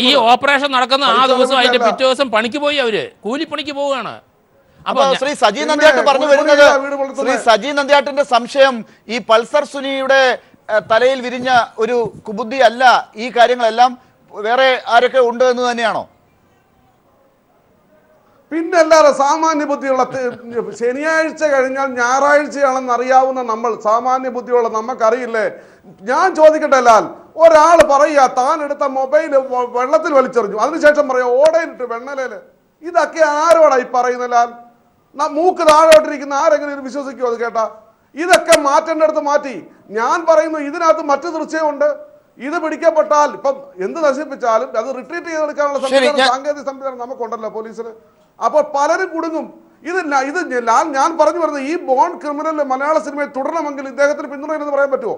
ഈ ഓപ്പറേഷൻ നടക്കുന്ന ആ ദിവസം അതിന്റെ പിറ്റേ ദിവസം പണിക്ക് പോയി, അവര് കൂലിപ്പണിക്ക് പോവുകയാണ്. അപ്പൊ ശ്രീ സജി നന്ദ്യാട്ട് പറഞ്ഞു വരുന്നത്, ശ്രീ സജി നന്ദ്യാട്ടിന്റെ സംശയം ഈ പൾസർ സുനിയുടെ തലയിൽ വിരിഞ്ഞ ഒരു കുബുദ്ധി അല്ല, ഈ കാര്യങ്ങളെല്ലാം വേറെ ആരൊക്കെ ഉണ്ട് എന്ന് തന്നെയാണോ? പിന്നല്ലാതെ സാമാന്യ ബുദ്ധിയുള്ള, ശനിയാഴ്ച കഴിഞ്ഞാൽ ഞായറാഴ്ചയാണെന്ന് അറിയാവുന്ന നമ്മൾ, സാമാന്യ ബുദ്ധിയുള്ള നമുക്കറിയില്ലേ? ഞാൻ ചോദിക്കട്ടെ ലാൽ, ഒരാൾ പറയുക താൻ എടുത്ത മൊബൈല് വെള്ളത്തിൽ വലിച്ചെറിഞ്ഞു, അതിനുശേഷം പറയാ ഓടയിലിട്ട് വെണ്ണലയില്. ഇതൊക്കെ ആരോടായി പറയുന്ന ലാൽ? മൂക്ക് താഴോട്ടിരിക്കുന്ന ആരെങ്കിലും ഇത് വിശ്വസിക്കുമോ? അത് കേട്ടാ ഇതൊക്കെ മാറ്റേണ്ടടുത്ത് മാറ്റി. ഞാൻ പറയുന്നു, ഇതിനകത്ത് മറ്റു ദൃശ്യമുണ്ട്. ഇത് പിടിക്കപ്പെട്ടാൽ ഇപ്പം എന്ത് നശിപ്പിച്ചാലും അത് റിട്രീറ്റ് ചെയ്തെടുക്കാനുള്ള സാങ്കേതിക സംവിധാനം നമുക്കുണ്ടല്ലോ പോലീസിന്. അപ്പോൾ പലരും കുടുങ്ങും. ഞാൻ പറഞ്ഞു വരുന്നത്, ഈ ബോൺ ക്രിമിനൽ മലയാള സിനിമയിൽ തുടരണമെങ്കിൽ ഇദ്ദേഹത്തിന് പിന്തുണയെന്ന് പറയാൻ പറ്റുമോ?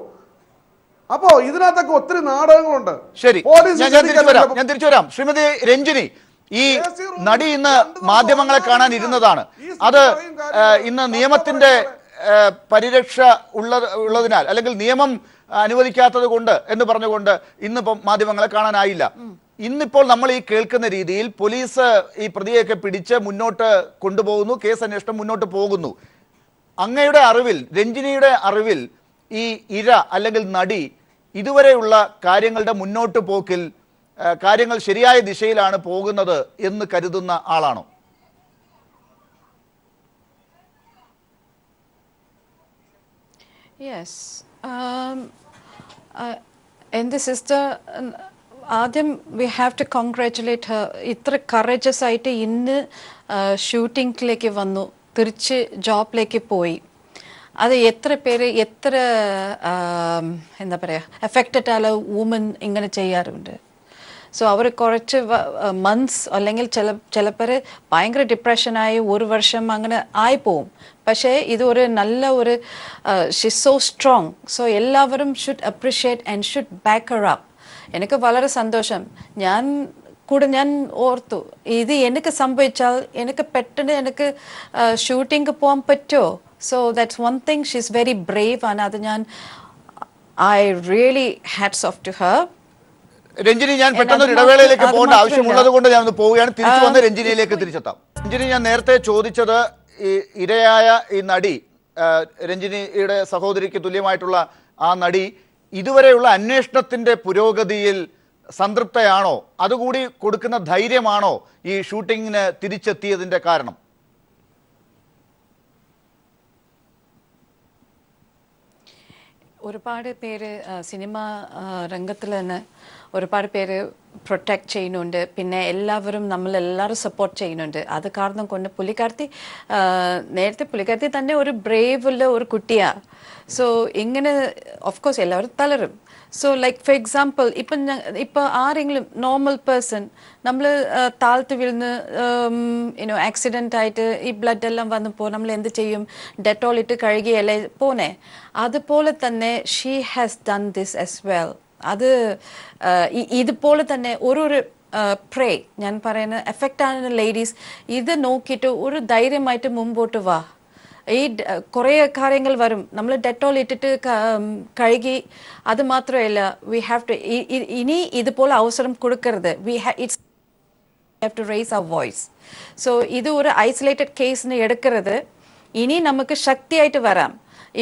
അപ്പോ ഇതിനകത്തൊക്കെ ഒത്തിരി നാടകങ്ങളുണ്ട്. ശരി, ഞാൻ തിരിച്ചു വരാം. ശ്രീമതി രഞ്ജിനി, ഈ നടി ഇന്ന് മാധ്യമങ്ങളെ കാണാൻ ഇരുന്നതാണ്. അത് ഇന്ന് നിയമത്തിന്റെ പരിരക്ഷ ഉള്ളതിനാൽ, അല്ലെങ്കിൽ നിയമം അനുവദിക്കാത്തത് കൊണ്ട് എന്ന് പറഞ്ഞുകൊണ്ട് ഇന്നിപ്പം മാധ്യമങ്ങളെ കാണാനായില്ല. ഇന്നിപ്പോൾ നമ്മൾ ഈ കേൾക്കുന്ന രീതിയിൽ പോലീസ് ഈ പ്രതിയെയൊക്കെ പിടിച്ച് മുന്നോട്ട് കൊണ്ടുപോകുന്നു, കേസ് അന്വേഷണം മുന്നോട്ട് പോകുന്നു. അങ്ങയുടെ അറിവിൽ, രഞ്ജിനിയുടെ അറിവിൽ, ഈ ഇര അല്ലെങ്കിൽ നടി ഇതുവരെയുള്ള കാര്യങ്ങളുടെ മുന്നോട്ട് പോക്കിൽ കാര്യങ്ങൾ ശരിയായ ദിശയിലാണ് പോകുന്നത് എന്ന് കരുതുന്ന ആളാണോ? യെസ്, എൻ്റെ സിസ്റ്റർ ആദ്യം we have to congratulate her. ഇത്ര കറേജസ് ആയിട്ട് ഇന്ന് ഷൂട്ടിങ്ങിലേക്ക് വന്നു, തിരിച്ച് ജോബിലേക്ക് പോയി. അത് എത്ര പേര്, എത്ര എന്താ പറയുക, എഫക്റ്റഡ് ആയ വുമൻ ഇങ്ങനെ ചെയ്യാറുണ്ട്. സോ അവർ കുറച്ച് മന്ത്സ് അല്ലെങ്കിൽ ചിലപ്പോൾ ഭയങ്കര ഡിപ്രഷനായി 1 വർഷം അങ്ങനെ ആയിപ്പോവും. പക്ഷേ ഇത് ഒരു നല്ല ഒരു ഷീ സോ സ്ട്രോങ്. സോ എല്ലാവരും should appreciate and should back Har up. എനിക്ക് വളരെ സന്തോഷം. ഞാൻ ഓർത്തു, ഇത് എനിക്ക് സംഭവിച്ചാൽ എനിക്ക് പെട്ടെന്ന് എനിക്ക് ഷൂട്ടിംഗ് പോകാൻ പറ്റുമോ? So that's one thing. She is very brave ആണ്. അത് I really hats off to her. Ranjini, ഞാൻ പെട്ടെന്ന് ഒരു ഇടവേളയിലേക്ക് പോകേണ്ട ആവശ്യമുള്ളത് കൊണ്ട് ഞാൻ ഒന്ന് പോവുകയാണ്. തിരിച്ചു വന്ന് രഞ്ജിനിയിലേക്ക് തിരിച്ചെത്താം. രഞ്ജിനി, ഞാൻ നേരത്തെ ചോദിച്ചത് ഈ ഇരയായ ഈ നടി രഞ്ജിനിയുടെ സഹോദരിക്ക് തുല്യമായിട്ടുള്ള ആ നടി ഇതുവരെയുള്ള അന്വേഷണത്തിൻ്റെ പുരോഗതിയിൽ സംതൃപ്തയാണോ? അതുകൂടി കൊടുക്കുന്ന ധൈര്യമാണോ ഈ ഷൂട്ടിങ്ങിന് തിരിച്ചെത്തിയതിൻ്റെ കാരണം? ഒരുപാട് പേര് സിനിമ രംഗത്തിൽ തന്നെ ഒരുപാട് പേര് പ്രൊട്ടക്റ്റ് ചെയ്യുന്നുണ്ട്. പിന്നെ എല്ലാവരും നമ്മളെല്ലാവരും സപ്പോർട്ട് ചെയ്യുന്നുണ്ട്. അത് കാരണം കൊണ്ട് നേരത്തെ പുള്ളിക്കാരത്തി തന്നെ ഒരു ബ്രേവുള്ള ഒരു കുട്ടിയാണ്. സോ ഇങ്ങനെ ഓഫ് കോഴ്സ് എല്ലാവരും തളരും. സോ ലൈക്ക് ഫോർ എക്സാമ്പിൾ ഇപ്പം ആരെങ്കിലും നോർമൽ പേഴ്സൺ നമ്മൾ താഴ്ത്ത് വീഴുന്ന് ആക്സിഡൻ്റ് ആയിട്ട് ഈ ബ്ലഡ് എല്ലാം വന്നപ്പോൾ നമ്മൾ എന്ത് ചെയ്യും? ഡെറ്റോൾ ഇട്ട് കഴുകിയല്ലേ പോനെ. അതുപോലെ തന്നെ she has done this as well. അത് ഇതുപോലെ തന്നെ ഒരു പ്രേ ഞാൻ പറയുന്ന എഫക്റ്റ് ആണ് ലേഡീസ്. ഇത് നോക്കിയിട്ട് ഒരു ധൈര്യമായിട്ട് മുമ്പോട്ട് വാ. ഈ കുറേ കാര്യങ്ങൾ വരും. നമ്മൾ ഡെറ്റോൾ ഇട്ടിട്ട് കഴുകി. അത് മാത്രമല്ല വി ഹാവ് ടു ഇനി ഇതുപോലെ അവസരം കൊടുക്കരുത്. It's have to raise our voice. So ഇത് ഒരു ഐസൊലേറ്റഡ് കേസിന് എടുക്കരുത്. ഇനി നമുക്ക് ശക്തിയായിട്ട് വരാം.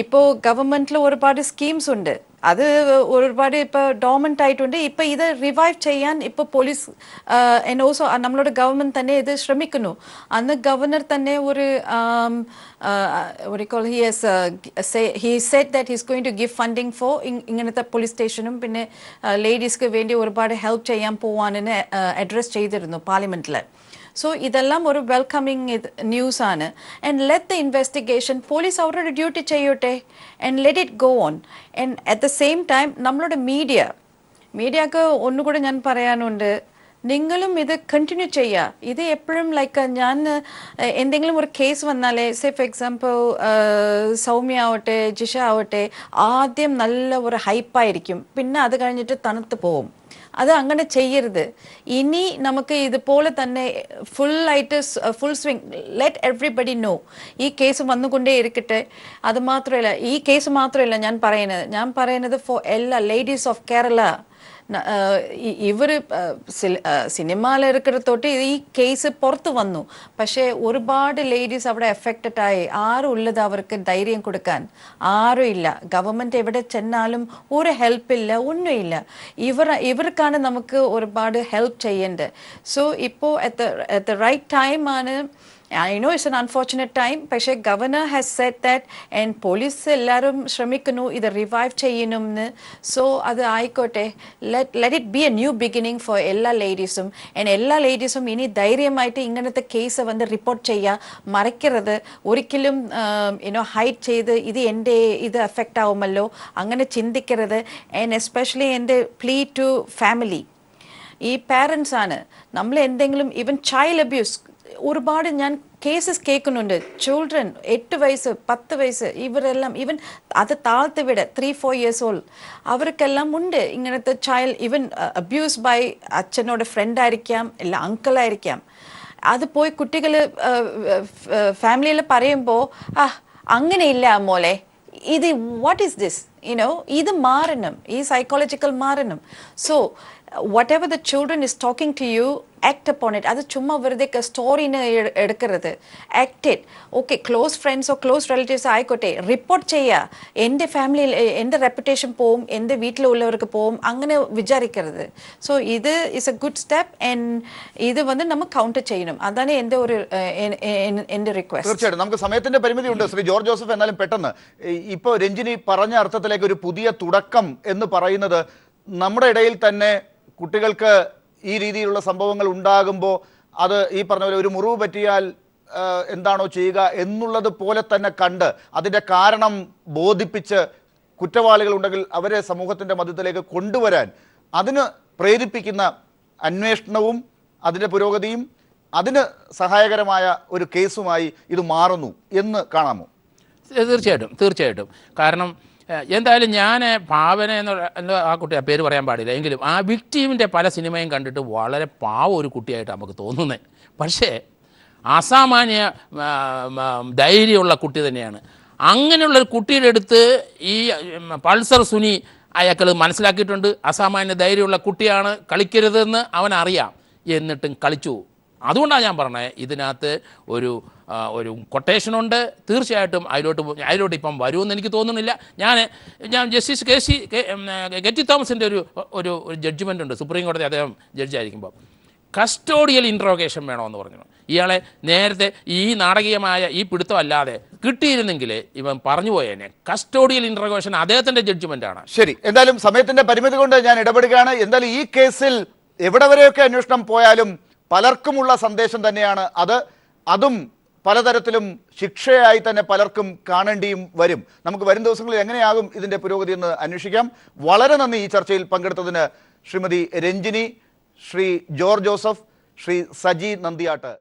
ഇപ്പോൾ ഗവൺമെൻറ്റിൽ ഒരുപാട് സ്കീംസ് ഉണ്ട്. അത് ഒരുപാട് ഇപ്പോൾ ഡോർമെൻ്റ് ആയിട്ടുണ്ട്. ഇപ്പോൾ ഇത് റിവൈവ് ചെയ്യാൻ ഇപ്പോൾ പോലീസ് ആൻഡ് ഓൾസോ നമ്മളുടെ ഗവൺമെൻറ് തന്നെ ഇത് ശ്രമിക്കുന്നു. അന്ന് ഗവർണർ തന്നെ ഒരു he said that he's going to give funding for ഇങ്ങനത്തെ പോലീസ് സ്റ്റേഷനും പിന്നെ ലേഡീസ്ക്ക് വേണ്ടി ഒരുപാട് ഹെൽപ്പ് ചെയ്യാൻ പോവാനെന്ന് അഡ്രസ് ചെയ്തിരുന്നു പാർലമെൻറ്റിൽ. സോ ഇതെല്ലാം ഒരു വെൽക്കമിങ് ന്യൂസ് ആണ്. And let the investigation police അവരുടെ ഡ്യൂട്ടി ചെയ്യട്ടെ and let it go on. And at the same time നമ്മളുടെ മീഡിയക്ക് ഒന്നുകൂടെ ഞാൻ പറയാനുണ്ട്, നിങ്ങളും ഇത് കണ്ടിന്യൂ ചെയ്യുക. ഇത് എപ്പോഴും ലൈക്ക് ഞാൻ എന്തെങ്കിലും ഒരു കേസ് വന്നാലേ സേ ഫോർ എക്സാമ്പിൾ സൗമ്യ ആവട്ടെ ജിഷ ആവട്ടെ ആദ്യം നല്ല ഒരു ഹൈപ്പായിരിക്കും, പിന്നെ അത് കഴിഞ്ഞിട്ട് തണുത്ത് പോവും. അത് അങ്ങനെ ചെയ്യരുത്. ഇനി നമുക്ക് ഇതുപോലെ തന്നെ full swing let everybody know. ഈ കേസ് വന്നുകൊണ്ടേ ഇരിക്കട്ടെ. അത് മാത്രമല്ല ഈ കേസ് മാത്രമല്ല ഞാൻ പറയുന്നത് ഫോർ എല്ലാ ലേഡീസ് ഓഫ് കേരള. ഇവർ സിനിമയിൽ ഇരിക്കുന്ന തൊട്ട് ഈ കേസ് പുറത്ത് വന്നു. പക്ഷേ ഒരുപാട് ലേഡീസ് അവിടെ എഫക്റ്റഡ് ആയി. ആരും ഉള്ളത് അവർക്ക് ധൈര്യം കൊടുക്കാൻ ആരും ഇല്ല. ഗവൺമെൻറ് എവിടെ ചെന്നാലും ഒരു ഹെൽപ്പില്ല, ഒന്നുമില്ല. ഇവർക്കാണ് നമുക്ക് ഒരുപാട് ഹെൽപ്പ് ചെയ്യേണ്ടത്. സോ ഇപ്പോൾ at the right time ആണ്. I know it's an unfortunate time, പക്ഷേ governor has said that and police എല്ലാവരും ശ്രമിക്കുന്നു ഇത് റിവൈവ് ചെയ്യണമെന്ന്. സോ അത് ആയിക്കോട്ടെ. Let it be a new beginning for എല്ലാ ലേഡീസും. ആൻഡ് എല്ലാ ലേഡീസും ഇനി ധൈര്യമായിട്ട് ഇങ്ങനത്തെ കേസ് റിപ്പോർട്ട് ചെയ്യുക, മറയ്ക്കരുത്. ഒരിക്കലും ഹൈഡ് ചെയ്ത് ഇത് എഫക്റ്റ് ആവുമല്ലോ അങ്ങനെ ചിന്തിക്കരുത്. ആൻഡ് എസ്പെഷ്യലി എൻ്റെ പ്ലീ ടു ഫാമിലി, ഈ പാരൻസ് ആണ്. നമ്മൾ എന്തെങ്കിലും ഈവൻ ചൈൽഡ് അബ്യൂസ് ഒരുപാട് ഞാൻ കേസസ് കേൾക്കുന്നുണ്ട്. ചിൽഡ്രൻ 8 വയസ്സ് 10 വയസ്സ് ഇവരെല്ലാം ഈവൻ അത് താഴ്ത്ത് വിട 3-4 years old അവർക്കെല്ലാം ഉണ്ട് ഇങ്ങനത്തെ ചൈൽഡ് ഈവൻ അബ്യൂസ് ബൈ അച്ഛനോട് ഫ്രണ്ട് ആയിരിക്കാം, ഇല്ല അങ്കിളായിരിക്കാം. അത് പോയി കുട്ടികൾ ഫാമിലിയിൽ പറയുമ്പോൾ അങ്ങനെയില്ല മോളെ, ഇത് വാട്ട് ഈസ് ദിസ് ഇത് മാറണം, ഈ സൈക്കോളജിക്കൽ മാറണം. So whatever the children is talking to you, act upon it. അത് ചുമ്മാ വെറുതെ സ്റ്റോറിന് എടുക്കരുത്. Act it. ഓക്കെ, ക്ലോസ് ഫ്രണ്ട്സോ ക്ലോസ് റിലേറ്റീവ്സോ ആയിക്കോട്ടെ, റിപ്പോർട്ട് ചെയ്യുക. എൻ്റെ ഫാമിലിയിൽ എൻ്റെ റെപ്യൂട്ടേഷൻ പോവും, എൻ്റെ വീട്ടിലുള്ളവർക്ക് പോവും, അങ്ങനെ വിചാരിക്കരുത്. സോ ഇത് is A good step and ഇത് നമ്മൾ കൗണ്ടർ ചെയ്യണം. അതാണ് എൻ്റെ റിക്വസ്റ്റ്. തീർച്ചയായിട്ടും നമുക്ക് സമയത്തിന്റെ പരിമിതിയുണ്ട്. ശ്രീ ജോർജ് ജോസഫ്, എന്നാലും പെട്ടെന്ന് ഇപ്പോൾ രഞ്ജിനി പറഞ്ഞ അർത്ഥത്തിലേക്ക് ഒരു പുതിയ തുടക്കം എന്ന് പറയുന്നത് നമ്മുടെ ഇടയിൽ തന്നെ കുട്ടികൾക്ക് ഈ രീതിയിലുള്ള സംഭവങ്ങൾ ഉണ്ടാകുമ്പോൾ അത് ഈ പറഞ്ഞ പോലെ ഒരു മുറിവ് പറ്റിയാൽ എന്താണോ ചെയ്യുക എന്നുള്ളത് പോലെ തന്നെ കണ്ട് അതിൻ്റെ കാരണം ബോധിപ്പിച്ച് കുറ്റവാളികളുണ്ടെങ്കിൽ അവരെ സമൂഹത്തിൻ്റെ മധ്യത്തിലേക്ക് കൊണ്ടുവരാൻ അതിന് പ്രേരിപ്പിക്കുന്ന അന്വേഷണവും അതിൻ്റെ പുരോഗതിയും അതിന് സഹായകരമായ ഒരു കേസുമായി ഇത് മാറുന്നു എന്ന് കാണാമോ? തീർച്ചയായിട്ടും. കാരണം എന്തായാലും ഞാൻ ഭാവന എന്നുള്ള ആ കുട്ടി ആ പേര് പറയാൻ പാടില്ല, എങ്കിലും ആ വിക്ടീമിൻ്റെ പല സിനിമയും കണ്ടിട്ട് വളരെ പാവം ഒരു കുട്ടിയായിട്ട് നമുക്ക് തോന്നുന്നത്. പക്ഷേ അസാമാന്യ ധൈര്യമുള്ള കുട്ടി തന്നെയാണ്. അങ്ങനെയുള്ളൊരു കുട്ടിയുടെ അടുത്ത് ഈ പൾസർ സുനി അയാൾ മനസ്സിലാക്കിയിട്ടുണ്ട്. അസാമാന്യ ധൈര്യമുള്ള കുട്ടിയാണ്, കളിക്കരുതെന്ന് അവനറിയാം, എന്നിട്ടും കളിച്ചു. അതുകൊണ്ടാണ് ഞാൻ പറഞ്ഞത് ഇതിനകത്ത് ഒരു ഒരു കൊട്ടേഷനുണ്ട്. തീർച്ചയായിട്ടും അതിലോട്ട് ഇപ്പം വരുമെന്ന് എനിക്ക് തോന്നുന്നില്ല. ഞാൻ ജസ്റ്റിസ് കെറ്റി തോമസിൻ്റെ ഒരു ജഡ്ജ്മെൻ്റ് ഉണ്ട് സുപ്രീം കോടതി, അദ്ദേഹം ജഡ്ജായിരിക്കുമ്പോൾ കസ്റ്റോഡിയൽ ഇൻട്രോഗേഷൻ വേണമെന്ന് പറഞ്ഞു. ഇയാളെ നേരത്തെ ഈ നാടകീയമായ ഈ പിടുത്തമല്ലാതെ കിട്ടിയിരുന്നെങ്കിൽ ഇവൻ പറഞ്ഞു പോയേനെ. കസ്റ്റോഡിയൽ ഇൻട്രോഗേഷൻ അദ്ദേഹത്തിൻ്റെ ജഡ്ജ്മെൻ്റാണ്. ശരി, എന്തായാലും സമയത്തിന്റെ പരിമിതി കൊണ്ട് ഞാൻ ഇടപെടുകയാണ്. എന്തായാലും ഈ കേസിൽ എവിടെ വരെയൊക്കെ അന്വേഷണം പോയാലും പലർക്കുമുള്ള സന്ദേശം തന്നെയാണ് അതും പലതരത്തിലും ശിക്ഷയായി തന്നെ പലർക്കും കാണേണ്ടിയും വരും. നമുക്ക് വരും ദിവസങ്ങളിൽ എങ്ങനെയാകും ഇതിന്റെ പുരോഗതി എന്ന് അന്വേഷിക്കാം. വളരെ നന്ദി ഈ ചർച്ചയിൽ പങ്കെടുത്തതിന് ശ്രീമതി രഞ്ജിനി, ശ്രീ ജോർജ് ജോസഫ്, ശ്രീ സജി നന്ദിയാട്ട്.